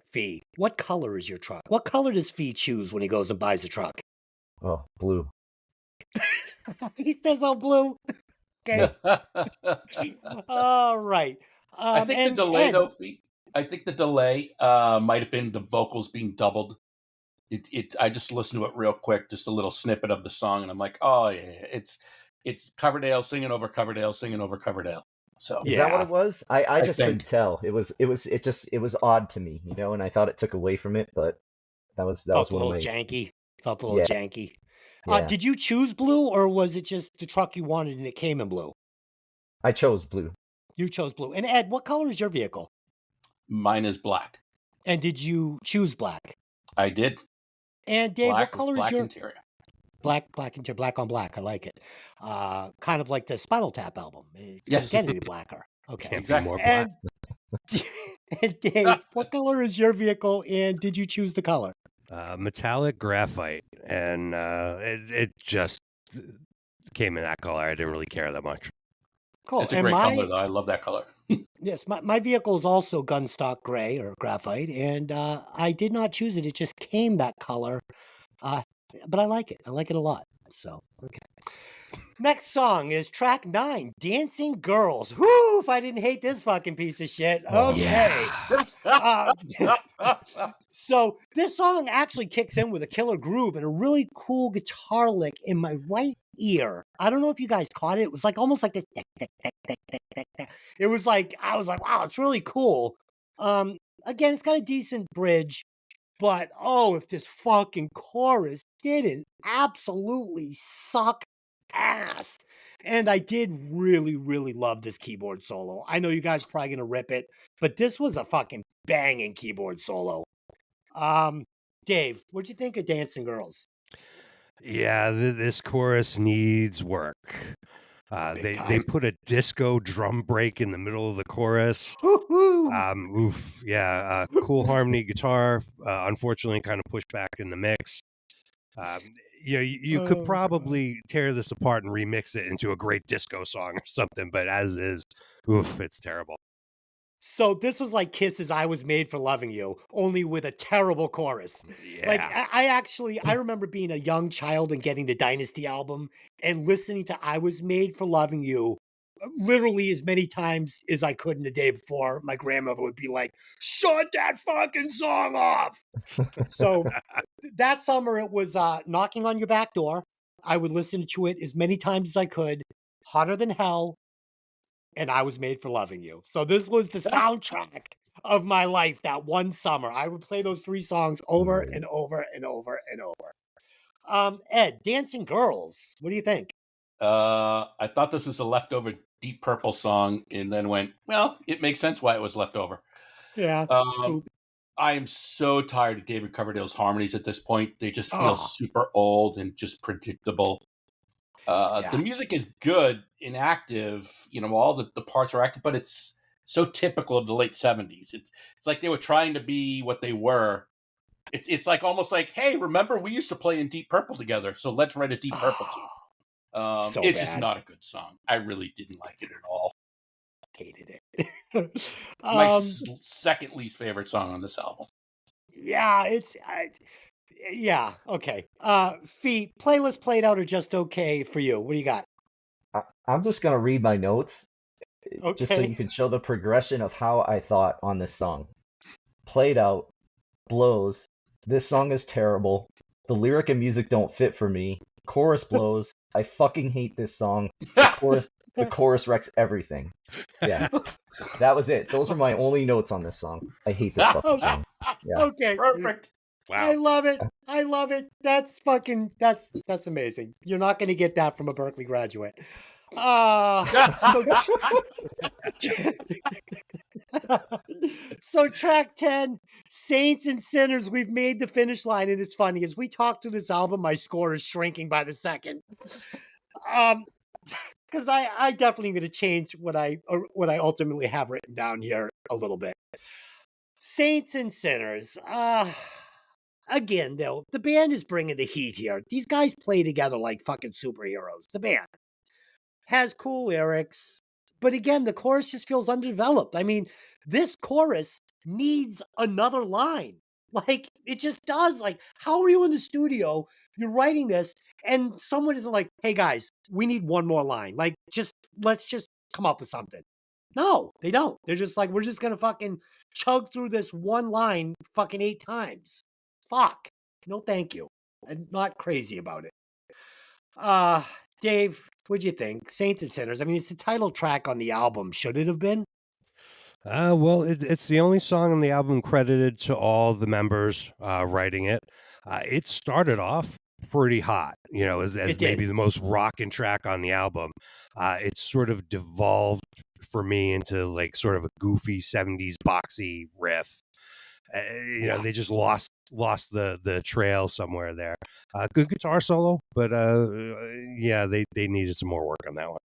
Fee, what color is your truck? What color does Fee choose when he goes and buys a truck? Oh, blue. He says, "Oh, blue." Okay. All right. I think the delay, Ed, though, I think the delay might have been the vocals being doubled. I just listened to it real quick, just a little snippet of the song, and I'm like, oh yeah, it's Coverdale singing over Coverdale singing over Coverdale. So Is that what it was? I just couldn't think. tell. It was odd to me, and I thought it took away from it, but that was felt a one of little my janky. Felt a little yeah, janky. yeah. Did you choose blue or was it just the truck you wanted and it came in blue? I chose blue. You chose blue. And Ed, what color is your vehicle? Mine is black. And did you choose black? I did. And Dave, Black what color with is black your interior? black interior, black on black? I like it. Kind of like the Spinal Tap album. It Yes. can't get any blacker. Okay. Can't Exactly. be more black. And Dave, what color is your vehicle? And did you choose the color? Metallic graphite, and it just came in that color. I didn't really care that much. Cool. It's a And great color, though. I love that color. yes, my vehicle is also gunstock gray or graphite, and I did not choose it. It just came that color. But I like it. I like it a lot. So, okay. Next song is track 9, Dancing Girls. Whoo, if I didn't hate this fucking piece of shit. Okay. So this song actually kicks in with a killer groove and a really cool guitar lick in my right ear. I don't know if you guys caught it. It was like almost like this. It was like, I was like, wow, it's really cool. Again, it's got a decent bridge. But if this fucking chorus didn't absolutely suck ass. And I did really, really love this keyboard solo. I know you guys are probably gonna rip it, but this was a fucking banging keyboard solo. Dave, what'd you think of Dancing Girls? Yeah, this chorus needs work. They put a disco drum break in the middle of the chorus. Cool harmony guitar. Unfortunately, kind of pushed back in the mix. You could probably tear this apart and remix it into a great disco song or something, but as is, it's terrible. So this was like Kiss's "I Was Made for Loving You," only with a terrible chorus. Yeah. Like I remember being a young child and getting the Dynasty album and listening to "I Was Made for Loving You" literally as many times as I could in the day before. My grandmother would be like, "Shut that fucking song off." So that summer it was "Knocking on Your Back Door." I would listen to it as many times as I could. "Hotter Than Hell," and "I Was Made for Loving You." So this was the soundtrack of my life that one summer. I would play those 3 songs over and over and over and over. Ed, Dancing Girls, what do you think? I thought this was a leftover Deep Purple song, and then went, well, it makes sense why it was left over. Yeah. I am so tired of David Coverdale's harmonies at this point. They just feel super old and just predictable. The music is good and active. All the parts are active, but it's so typical of the late 70s. It's like they were trying to be what they were. It's like almost like, hey, remember we used to play in Deep Purple together, so let's write a Deep Purple tune. It's just not a good song. I really didn't like it at all. Hated it. My second least favorite song on this album. Yeah, yeah, okay. Fee, playlist played out or just okay for you? What do you got? I'm just gonna read my notes, just so you can show the progression of how I thought on this song. Played out, blows. This song is terrible. The lyric and music don't fit for me. Chorus blows. I fucking hate this song. The chorus wrecks everything. Yeah, that was it. Those are my only notes on this song. I hate this fucking song. Yeah. Okay. Perfect. Wow. I love it. I love it. That's amazing. You're not going to get that from a Berkeley graduate. So track 10, Saints and Sinners, we've made the finish line, and it's funny as we talk through this album, my score is shrinking by the second. Because I definitely going to change what I ultimately have written down here a little bit. Saints and Sinners. Again, though, the band is bringing the heat here. These guys play together like fucking superheroes. The band has cool lyrics, but again, the chorus just feels underdeveloped. I mean, this chorus needs another line. Like, it just does. Like, how are you in the studio? You're writing this, and someone isn't like, hey guys, we need one more line. Like, let's just come up with something. No, they don't. They're just like, we're just gonna fucking chug through this one line fucking 8 times. Fuck. No, thank you. I'm not crazy about it. Dave, what'd you think? Saints and Sinners. I mean, it's the title track on the album. Should it have been? Well, it's the only song on the album credited to all the members writing it. It started off pretty hot, as maybe the most rockin' track on the album. It sort of devolved for me into like sort of a goofy 70s boxy riff. They just lost the trail somewhere there. Good guitar solo, but they needed some more work on that one.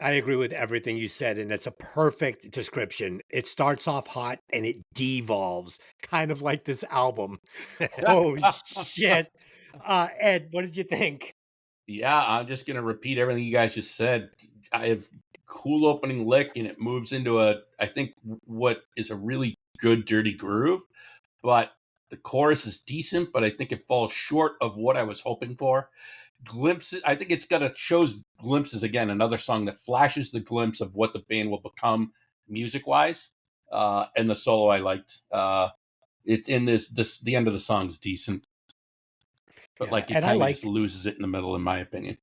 I agree with everything you said, and that's a perfect description. It starts off hot and it devolves, kind of like this album. Holy shit. Ed, what did you think? Yeah, I'm just going to repeat everything you guys just said. I have cool opening lick, and it moves into I think, what is a really good dirty groove, but the chorus is decent, but I think it falls short of what I was hoping for. Glimpses, I think shows glimpses again, another song that flashes the glimpse of what the band will become music wise. And the solo I liked. It's in the end of the song's decent, but it kind of just loses it in the middle, in my opinion.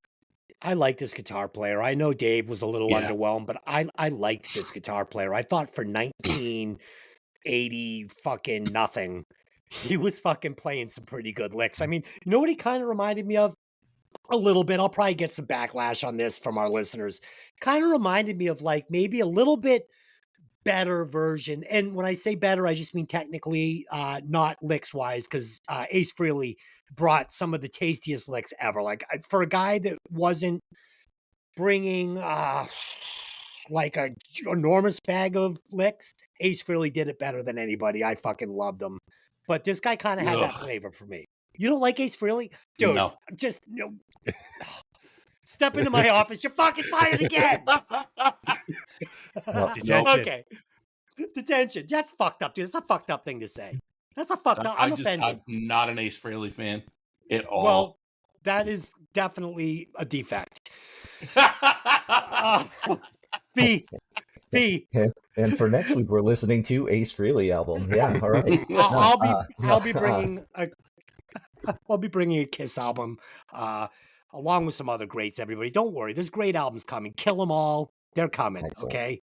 I like this guitar player. I know Dave was a little underwhelmed, but I liked this guitar player. I thought for 1980 fucking nothing, he was fucking playing some pretty good licks. I mean, you know what he kind of reminded me of? A little bit. I'll probably get some backlash on this from our listeners. Kind of reminded me of like maybe a little bit better version. And when I say better, I just mean technically, not licks wise, because Ace Frehley brought some of the tastiest licks ever. Like for a guy that wasn't bringing like a enormous bag of licks, Ace Frehley did it better than anybody. I fucking loved him. But this guy kind of had that flavor for me. You don't like Ace Frehley? Dude, no. Just step into my office. You're fucking fired again. Detention. Okay. Detention. That's fucked up, dude. That's a fucked up thing to say. That's a fucked up. I'm offended. I'm not an Ace Frehley fan at all. Well, that is definitely a defect. Fee. And for next week, we're listening to Ace Frehley album. Yeah, all right. I'll be bringing a Kiss album, along with some other greats. Everybody, don't worry. There's great albums coming. Kill 'em all. They're coming. Excellent. Okay.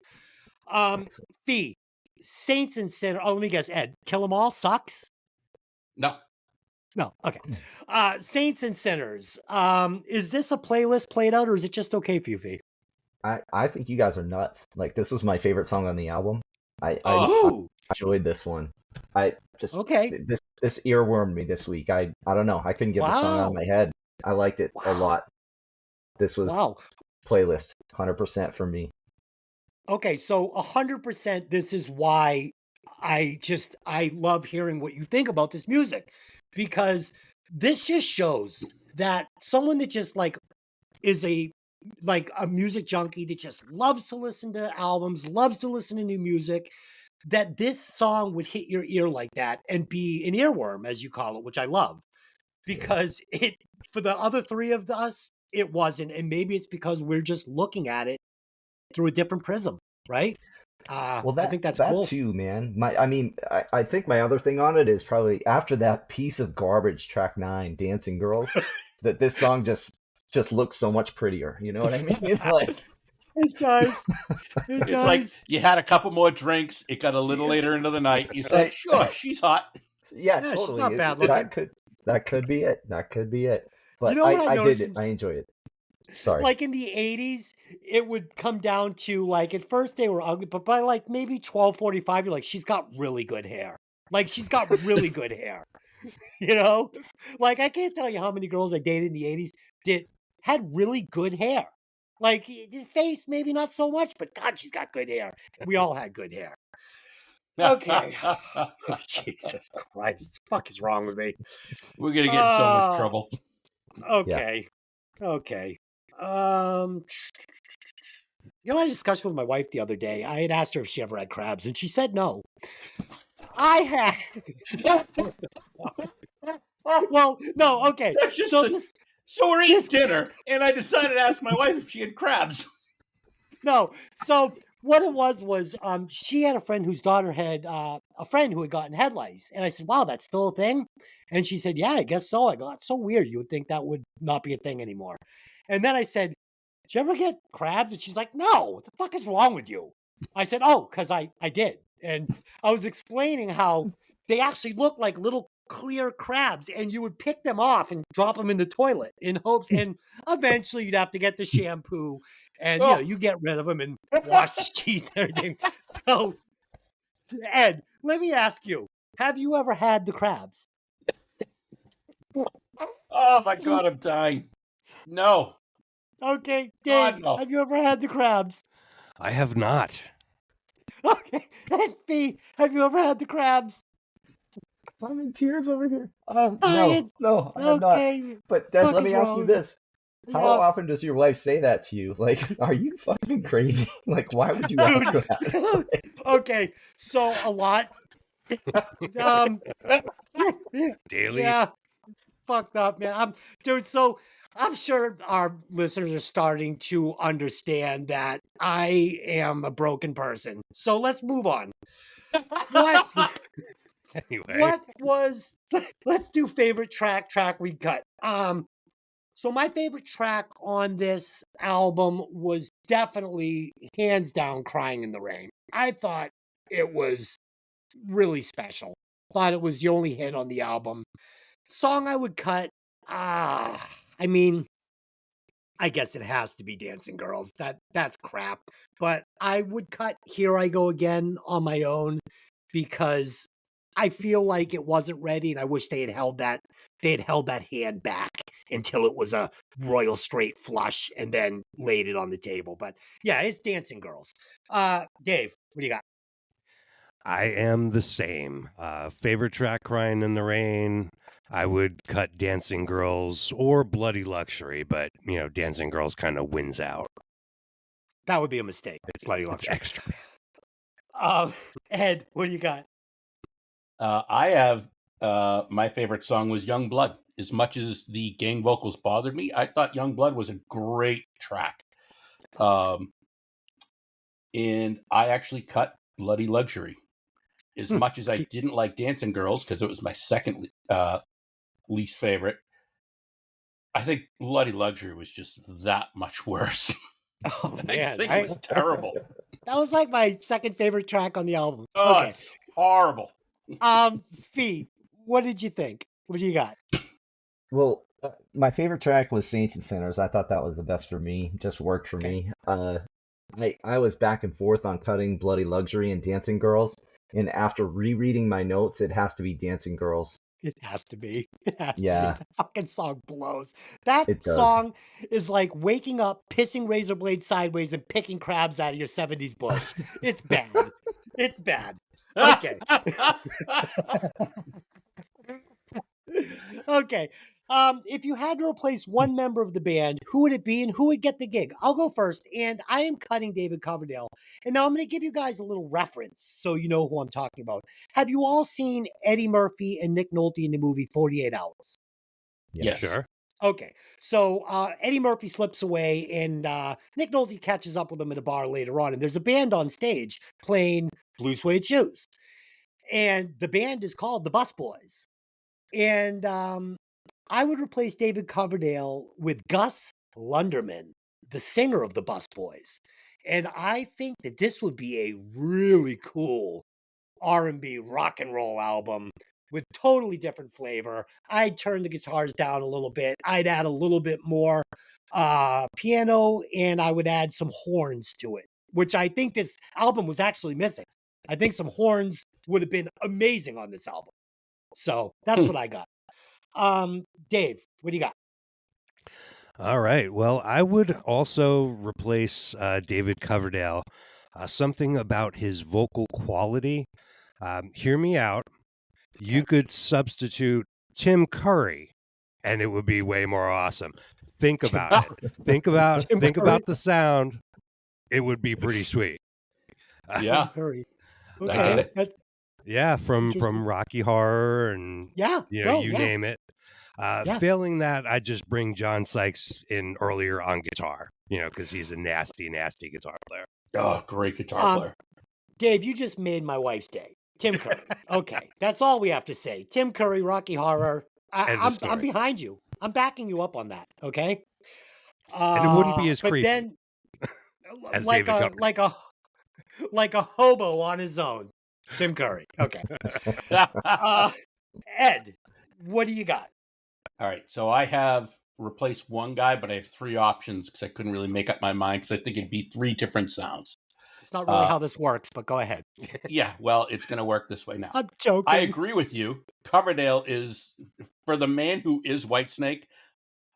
Fee, Saints and Sinners. Oh, let me guess, Ed. Kill 'em all sucks. No. Okay. Saints and Sinners. Is this a playlist played out, or is it just okay for you, Fee? I think you guys are nuts. Like, this was my favorite song on the album. I enjoyed this one. This earwormed me this week. I don't know. I couldn't get the song out of my head. I liked it a lot. This was playlist 100% for me. Okay, so 100%. This is why I love hearing what you think about this music, because this just shows that someone that just is a music junkie that just loves to listen to albums, loves to listen to new music, that this song would hit your ear like that and be an earworm, as you call it, which I love, because for the other three of us, it wasn't. And maybe it's because we're just looking at it through a different prism, right? Well, I think that's that cool. too, man. I think my other thing on it is probably after that piece of garbage, track 9, Dancing Girls, that this song just looks so much prettier. You know what I mean? Like It does. It It's like does. you had a couple more drinks. It got a little later into the night. You said, I, "Sure, she's hot." yeah, Yeah, she's totally. not bad looking. That could be it. That could be it. You But know what I I did noticed? it. I enjoyed it. Sorry. Like in the 80s, it would come down to like at first they were ugly, but by like maybe 12:45, you're like, she's got really good hair. Like she's got really good hair. You know? Like I can't tell you how many girls I dated in the 80s that had really good hair. Like the face, maybe not so much, but God, she's got good hair. We all had good hair. Okay. Jesus Christ. The fuck is wrong with me? We're gonna get in so much Uh trouble. Yeah. okay. Okay. Um You know, I had a discussion with my wife the other day. I had asked her if she ever had crabs, and she said no. I had. Well, no, okay. That's just So so we're eating this dinner, and I decided to ask my wife if she had crabs. no. So what it was she had a friend whose daughter had a friend who had gotten head lice, and I said, "Wow, that's still a thing?" And she said, "Yeah, I guess so." I go, "That's so weird. You would think that would not be a thing anymore." And then I said, "Did you ever get crabs?" And she's like, "No. What the fuck is wrong with you?" I said, "Oh, because I did." And I was explaining how they actually look like little clear crabs, and you would pick them off and drop them in the toilet in hopes, and eventually you'd have to get the shampoo and Oh, you get rid of them and wash the sheets and everything. So, Ed, let me ask you: have you ever had the crabs? oh my God, I'm dying. No, Okay, God, Dave, no. have you ever had the crabs? I have not. Okay, and Fee, have you ever had the crabs? I'm in tears over here. Ryan, No, I have not. okay, But Des, fuck let is me ask wrong you with you? this. How Yeah, often does your wife say that to you? Like, are you fucking crazy? Like, why would you ask dude. that? Okay, so a lot. Um, Daily. yeah, fucked up, man. Dude. So I'm sure our listeners are starting to understand that I am a broken person. So let's move on. What? Anyway, What was? Let's do favorite track we cut. So my favorite track on this album was definitely hands down "Crying in the Rain." I thought it was really special. Thought it was the only hit on the album. Song I would cut. I mean, I guess it has to be "Dancing Girls." That's crap. But I would cut "Here I Go Again" on my own because I feel like it wasn't ready, and I wish they had held that hand back until it was a royal straight flush and then laid it on the table. But yeah, it's "Dancing Girls." Dave, what do you got? I am the same. Favorite track, Crying in the Rain. I would cut Dancing Girls or Bloody Luxury, but, Dancing Girls kind of wins out. That would be a mistake. Bloody It's Luxury. extra, man. Ed, what do you got? I have my favorite song was Young Blood. As much as the gang vocals bothered me, I thought Young Blood was a great track. And I actually cut Bloody Luxury. As much as I didn't like Dancing Girls, because it was my second least favorite, I think Bloody Luxury was just that much worse. Oh I man, think it was terrible. that was like my second favorite track on the album. Oh, Okay. it's horrible. Fee, what did you think? What do you got? Well, my favorite track was Saints and Sinners. I thought that was the best for me. Just worked for Okay. me. I was back and forth on cutting Bloody Luxury and Dancing Girls, and after rereading my notes, it has to be Dancing Girls. It has to be. It has to be. Yeah, That fucking song blows. That it does. song is like waking up, pissing razor blade sideways, and picking crabs out of your 70s bush. It's bad. It's bad. Okay. Okay. If you had to replace one member of the band, who would it be and who would get the gig? I'll go first, and I am cutting David Coverdale. And now I'm going to give you guys a little reference so you know who I'm talking about. Have you all seen Eddie Murphy and Nick Nolte in the movie 48 Hours? Yes. Yes. Sure. Okay, so Eddie Murphy slips away, and Nick Nolte catches up with him at a bar later on, and there's a band on stage playing Blue Suede Shoes, and the band is called the Bus Boys. And I would replace David Coverdale with Gus Lunderman, the singer of the Bus Boys, and I think that this would be a really cool R&B rock and roll album with totally different flavor. I'd turn the guitars down a little bit. I'd add a little bit more piano, and I would add some horns to it, which I think this album was actually missing. I think some horns would have been amazing on this album. So that's what I got. Dave, what do you got? All right. Well, I would also replace David Coverdale. Something about his vocal quality. Hear me out. You could substitute Tim Curry, and it would be way more awesome. Think about it. Think about the sound. It would be pretty sweet. Yeah. Curry. I get it. That's from interesting. Rocky Horror and you name it. Failing that, I just bring John Sykes in earlier on guitar, because he's a nasty, nasty guitar player. Oh, great guitar player. Dave, you just made my wife's day. Tim Curry. Okay, that's all we have to say. Tim Curry, Rocky Horror. I'm behind you. I'm backing you up on that. Okay. And it wouldn't be as creepy. Then, as like David like a hobo on his own. Tim Curry. Okay. Ed, what do you got? All right, so I have replaced one guy, but I have three options because I couldn't really make up my mind because I think it'd be three different sounds. It's not really how this works, but go ahead. Yeah, well, it's going to work this way now. I'm joking. I agree with you. Coverdale is, for the man who is Whitesnake,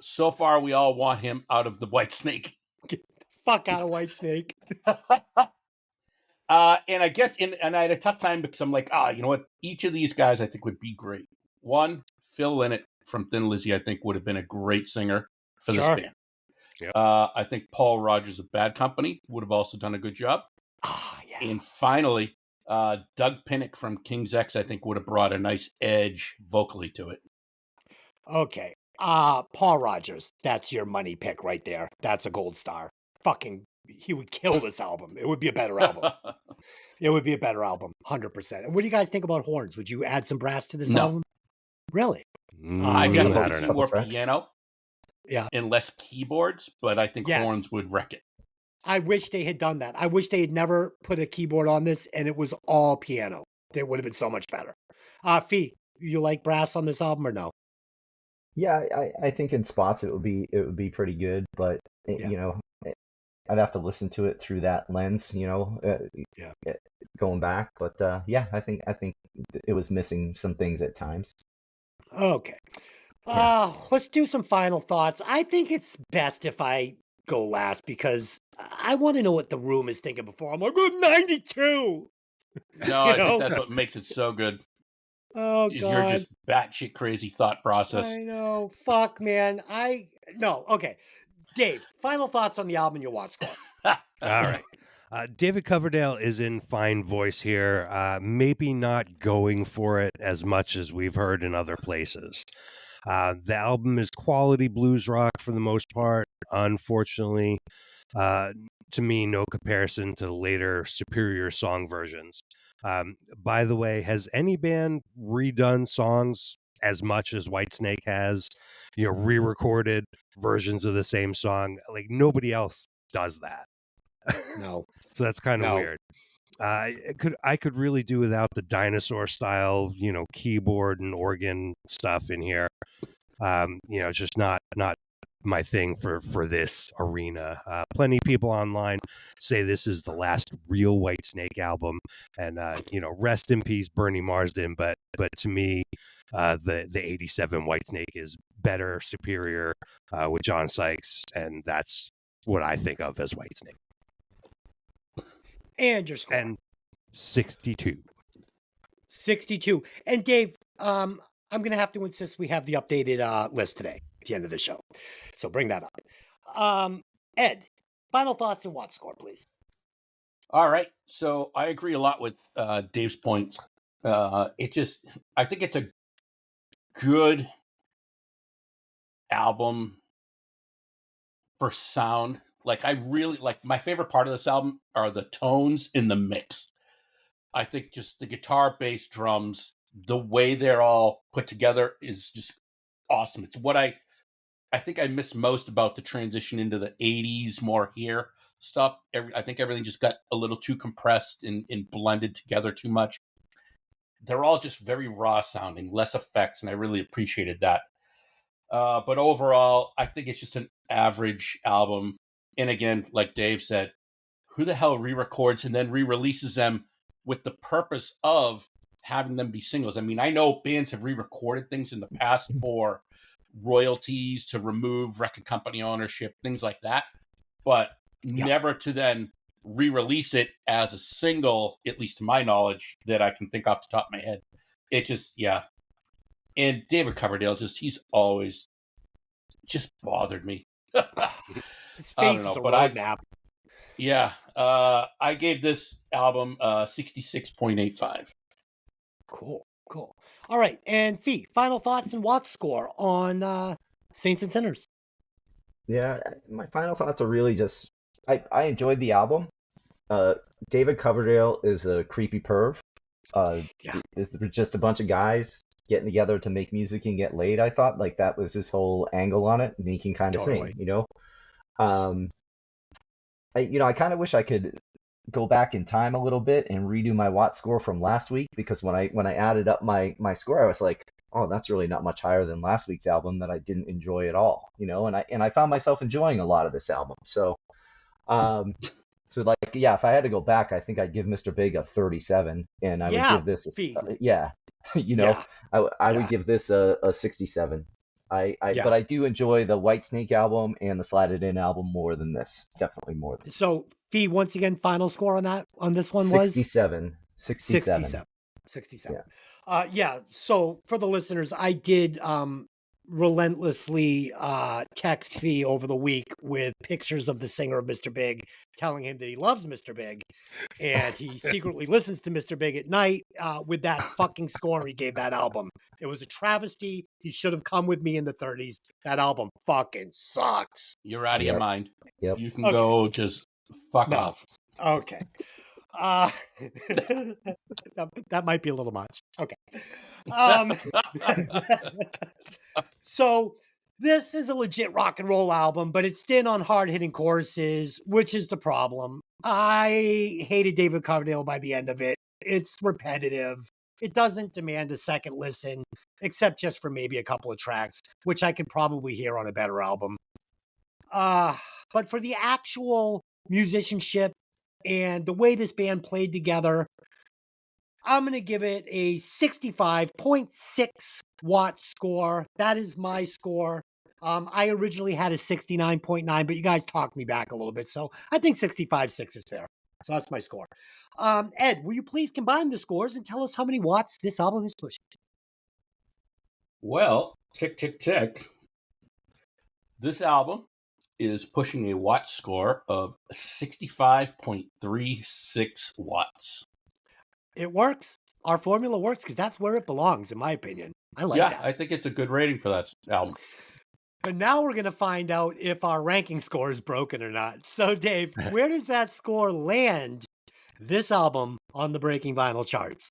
so far we all want him out of the Whitesnake. Get the fuck out of Whitesnake. And I guess, and I had a tough time because I'm like, you know what? Each of these guys I think would be great. One, Phil Lynott from Thin Lizzy, I think would have been a great singer for this band. Yep. I think Paul Rogers of Bad Company would have also done a good job. Yeah. And finally, Doug Pinnick from King's X, I think would have brought a nice edge vocally to it. Okay. Paul Rogers, that's your money pick right there. That's a gold star. Fucking, he would kill this album. It would be a better album. It would be a better album, 100%. And what do you guys think about horns? Would you add some brass to this album? Really? I definitely see more piano. Yeah. And less keyboards, but I think horns would wreck it. I wish they had done that. I wish they had never put a keyboard on this and it was all piano. It would have been so much better. Fee, you like brass on this album or no? Yeah, I think in spots it would be pretty good, but I'd have to listen to it through that lens, going back. But I think it was missing some things at times. Okay. Let's do some final thoughts. I think it's best if I go last because I want to know what the room is thinking before I'm like, 92. No, I think that's what makes it so good. Oh, God. You're just batshit crazy thought process. I know. Fuck, man. No. Okay. Dave, final thoughts on the album you watched. All right. David Coverdale is in fine voice here. Maybe not going for it as much as we've heard in other places. The album is quality blues rock for the most part. Unfortunately, to me, no comparison to the later superior song versions. By the way, has any band redone songs as much as Whitesnake has? Re-recorded versions of the same song. Like nobody else does that. No. So that's kind of weird. I could really do without the dinosaur style, keyboard and organ stuff in here. It's just not my thing for this arena. Plenty of people online say this is the last real Whitesnake album, and rest in peace, Bernie Marsden. But to me, the '87 Whitesnake is better, superior with John Sykes, and that's what I think of as Whitesnake. And your score. And 62. 62. And Dave, I'm going to have to insist we have the updated list today at the end of the show. So bring that up. Ed, final thoughts and Watt score, please. All right. So I agree a lot with Dave's points. I think it's a good album for sound. Like I really like my favorite part of this album are the tones in the mix. I think just the guitar, bass, drums, the way they're all put together is just awesome. It's what I think I miss most about the transition into the 80s more here stuff. I think everything just got a little too compressed and blended together too much. They're all just very raw sounding, less effects, and I really appreciated that. But overall, I think it's just an average album. And again, like Dave said, who the hell re-records and then re-releases them with the purpose of having them be singles? I mean, I know bands have re-recorded things in the past for royalties, to remove record company ownership, things like that, but never to then re-release it as a single, at least to my knowledge, that I can think off the top of my head. It just, yeah. And David Coverdale, he's always just bothered me. His face is a roadmap. Yeah. I gave this album 66.85. Cool. All right. And Fee, final thoughts and Watts score on Saints and Sinners. Yeah, my final thoughts are really just I enjoyed the album. David Coverdale is a creepy perv. This was just a bunch of guys getting together to make music and get laid. I thought like that was his whole angle on it, and he can kind of sing, you know. I kind of wish I could go back in time a little bit and redo my Watt score from last week, because when I added up my score, I was like, oh, that's really not much higher than last week's album that I didn't enjoy at all, you know. And I found myself enjoying a lot of this album. So like, yeah, if I had to go back, I think I'd give Mr. Big a 37, and I would give this I would give this a 67. But I do enjoy the Whitesnake album and the Slide It In album more than this. Definitely more than So, Fee, once again, final score on this one was 67. 67. So for the listeners, I did relentlessly text Fee over the week with pictures of the singer of Mr. Big, telling him that he loves Mr. Big, and he secretly listens to Mr. Big at night with that fucking score he gave that album. It was a travesty. He should have come with me in the 30s. That album fucking sucks. You're out of your mind. Yep. You can go just fuck off. Okay. That might be a little much. Okay. So this is a legit rock and roll album, but it's thin on hard-hitting choruses, which is the problem. I hated David Coverdale by the end of it. It's repetitive. It doesn't demand a second listen, except just for maybe a couple of tracks, which I could probably hear on a better album. But for the actual musicianship and the way this band played together, I'm going to give it a 65.6 Watt score. That is my score. I originally had a 69.9, but you guys talked me back a little bit. So I think 65.6 is fair. So that's my score. Ed, will you please combine the scores and tell us how many watts this album is pushing? Well, tick, tick, tick. This album is pushing a Watt score of 65.36 watts. It works. Our formula works because that's where it belongs, in my opinion. I like that. Yeah, I think it's a good rating for that album. But now we're going to find out if our ranking score is broken or not. So, Dave, where does that score land this album on the Breaking Vinyl charts?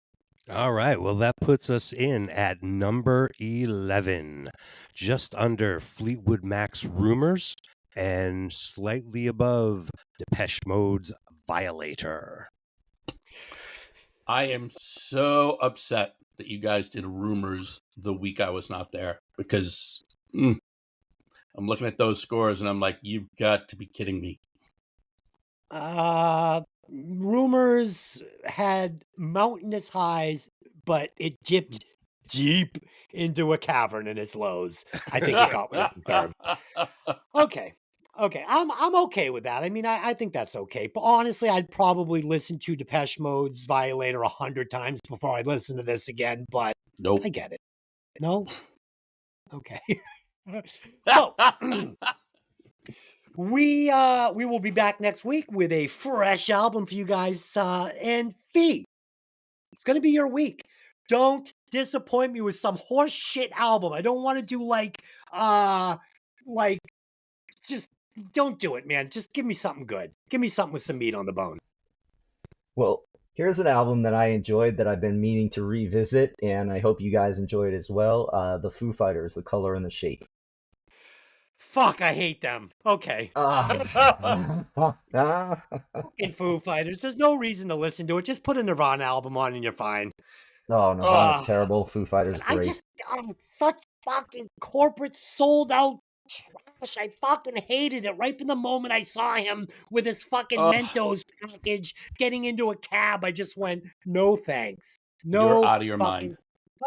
All right. Well, that puts us in at number 11, just under Fleetwood Mac's Rumors and slightly above Depeche Mode's Violator. I am so upset that you guys did Rumors the week I was not there, because I'm looking at those scores and I'm like, you've got to be kidding me. Rumors had mountainous highs, but it dipped deep into a cavern in its lows. I think it got what it deserved. Okay, I'm okay with that. I mean, I think that's okay. But honestly, I'd probably listen to Depeche Mode's Violator 100 times before I listen to this again. But nope. I get it. No? Okay. So we will be back next week with a fresh album for you guys. And Fee, it's going to be your week. Don't disappoint me with some horse shit album. I don't want to do like Like, just don't do it, man. Just give me something good. Give me something with some meat on the bone. Well, here's an album that I enjoyed that I've been meaning to revisit, and I hope you guys enjoy it as well. The Foo Fighters, The Color and the Shape. Fuck, I hate them. Okay. Ah. Fucking Foo Fighters. There's no reason to listen to it. Just put a Nirvana album on and you're fine. Oh, Nirvana's terrible. Foo Fighters I great. just, such fucking corporate sold out trash. I fucking hated it right from the moment I saw him with his fucking Mentos package getting into a cab. I just went, no thanks. No, you're out of your mind.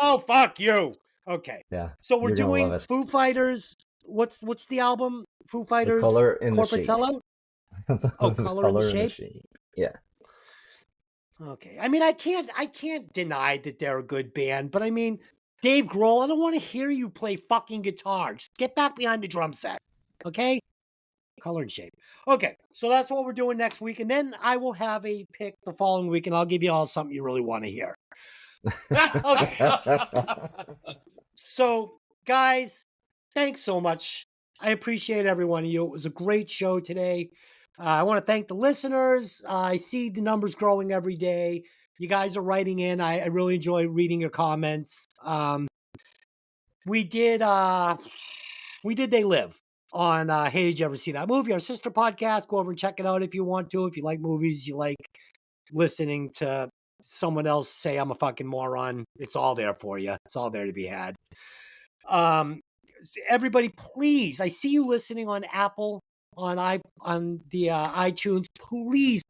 Oh, fuck you. Okay. Yeah. So we're you're gonna doing love it. Foo Fighters. What's the album? Foo Fighters. The Color and Corporate the Shape. Sellout. Oh, The Color Color and the and Shape. Yeah. Okay. I mean, I can't deny that they're a good band, but I mean, Dave Grohl, I don't want to hear you play fucking guitar. Just get back behind the drum set. Okay? Color and Shape. Okay. So that's what we're doing next week. And then I will have a pick the following week and I'll give you all something you really want to hear. Okay. So, guys, thanks so much. I appreciate every one of you. It was a great show today. I want to thank the listeners. I see the numbers growing every day. You guys are writing in. I really enjoy reading your comments. We did They Live on Hey, did you ever see that movie? Our sister podcast. Go over and check it out if you want to. If you like movies, you like listening to someone else say I'm a fucking moron. It's all there for you. It's all there to be had. Everybody, please, I see you listening on Apple, on the iTunes. Please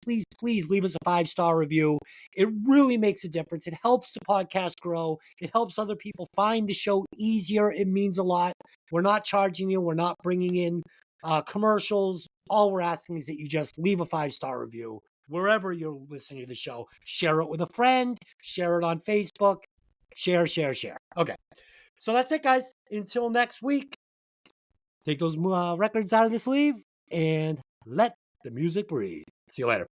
leave us a 5-star review. It really makes a difference. It helps the podcast grow. It helps other people find the show easier. It means a lot. We're not charging you. We're not bringing in commercials. All we're asking is that you just leave a 5-star review wherever you're listening to the show. Share it with a friend. Share it on Facebook. Share. Okay. So that's it, guys. Until next week, take those records out of the sleeve and let the music breathe. See you later.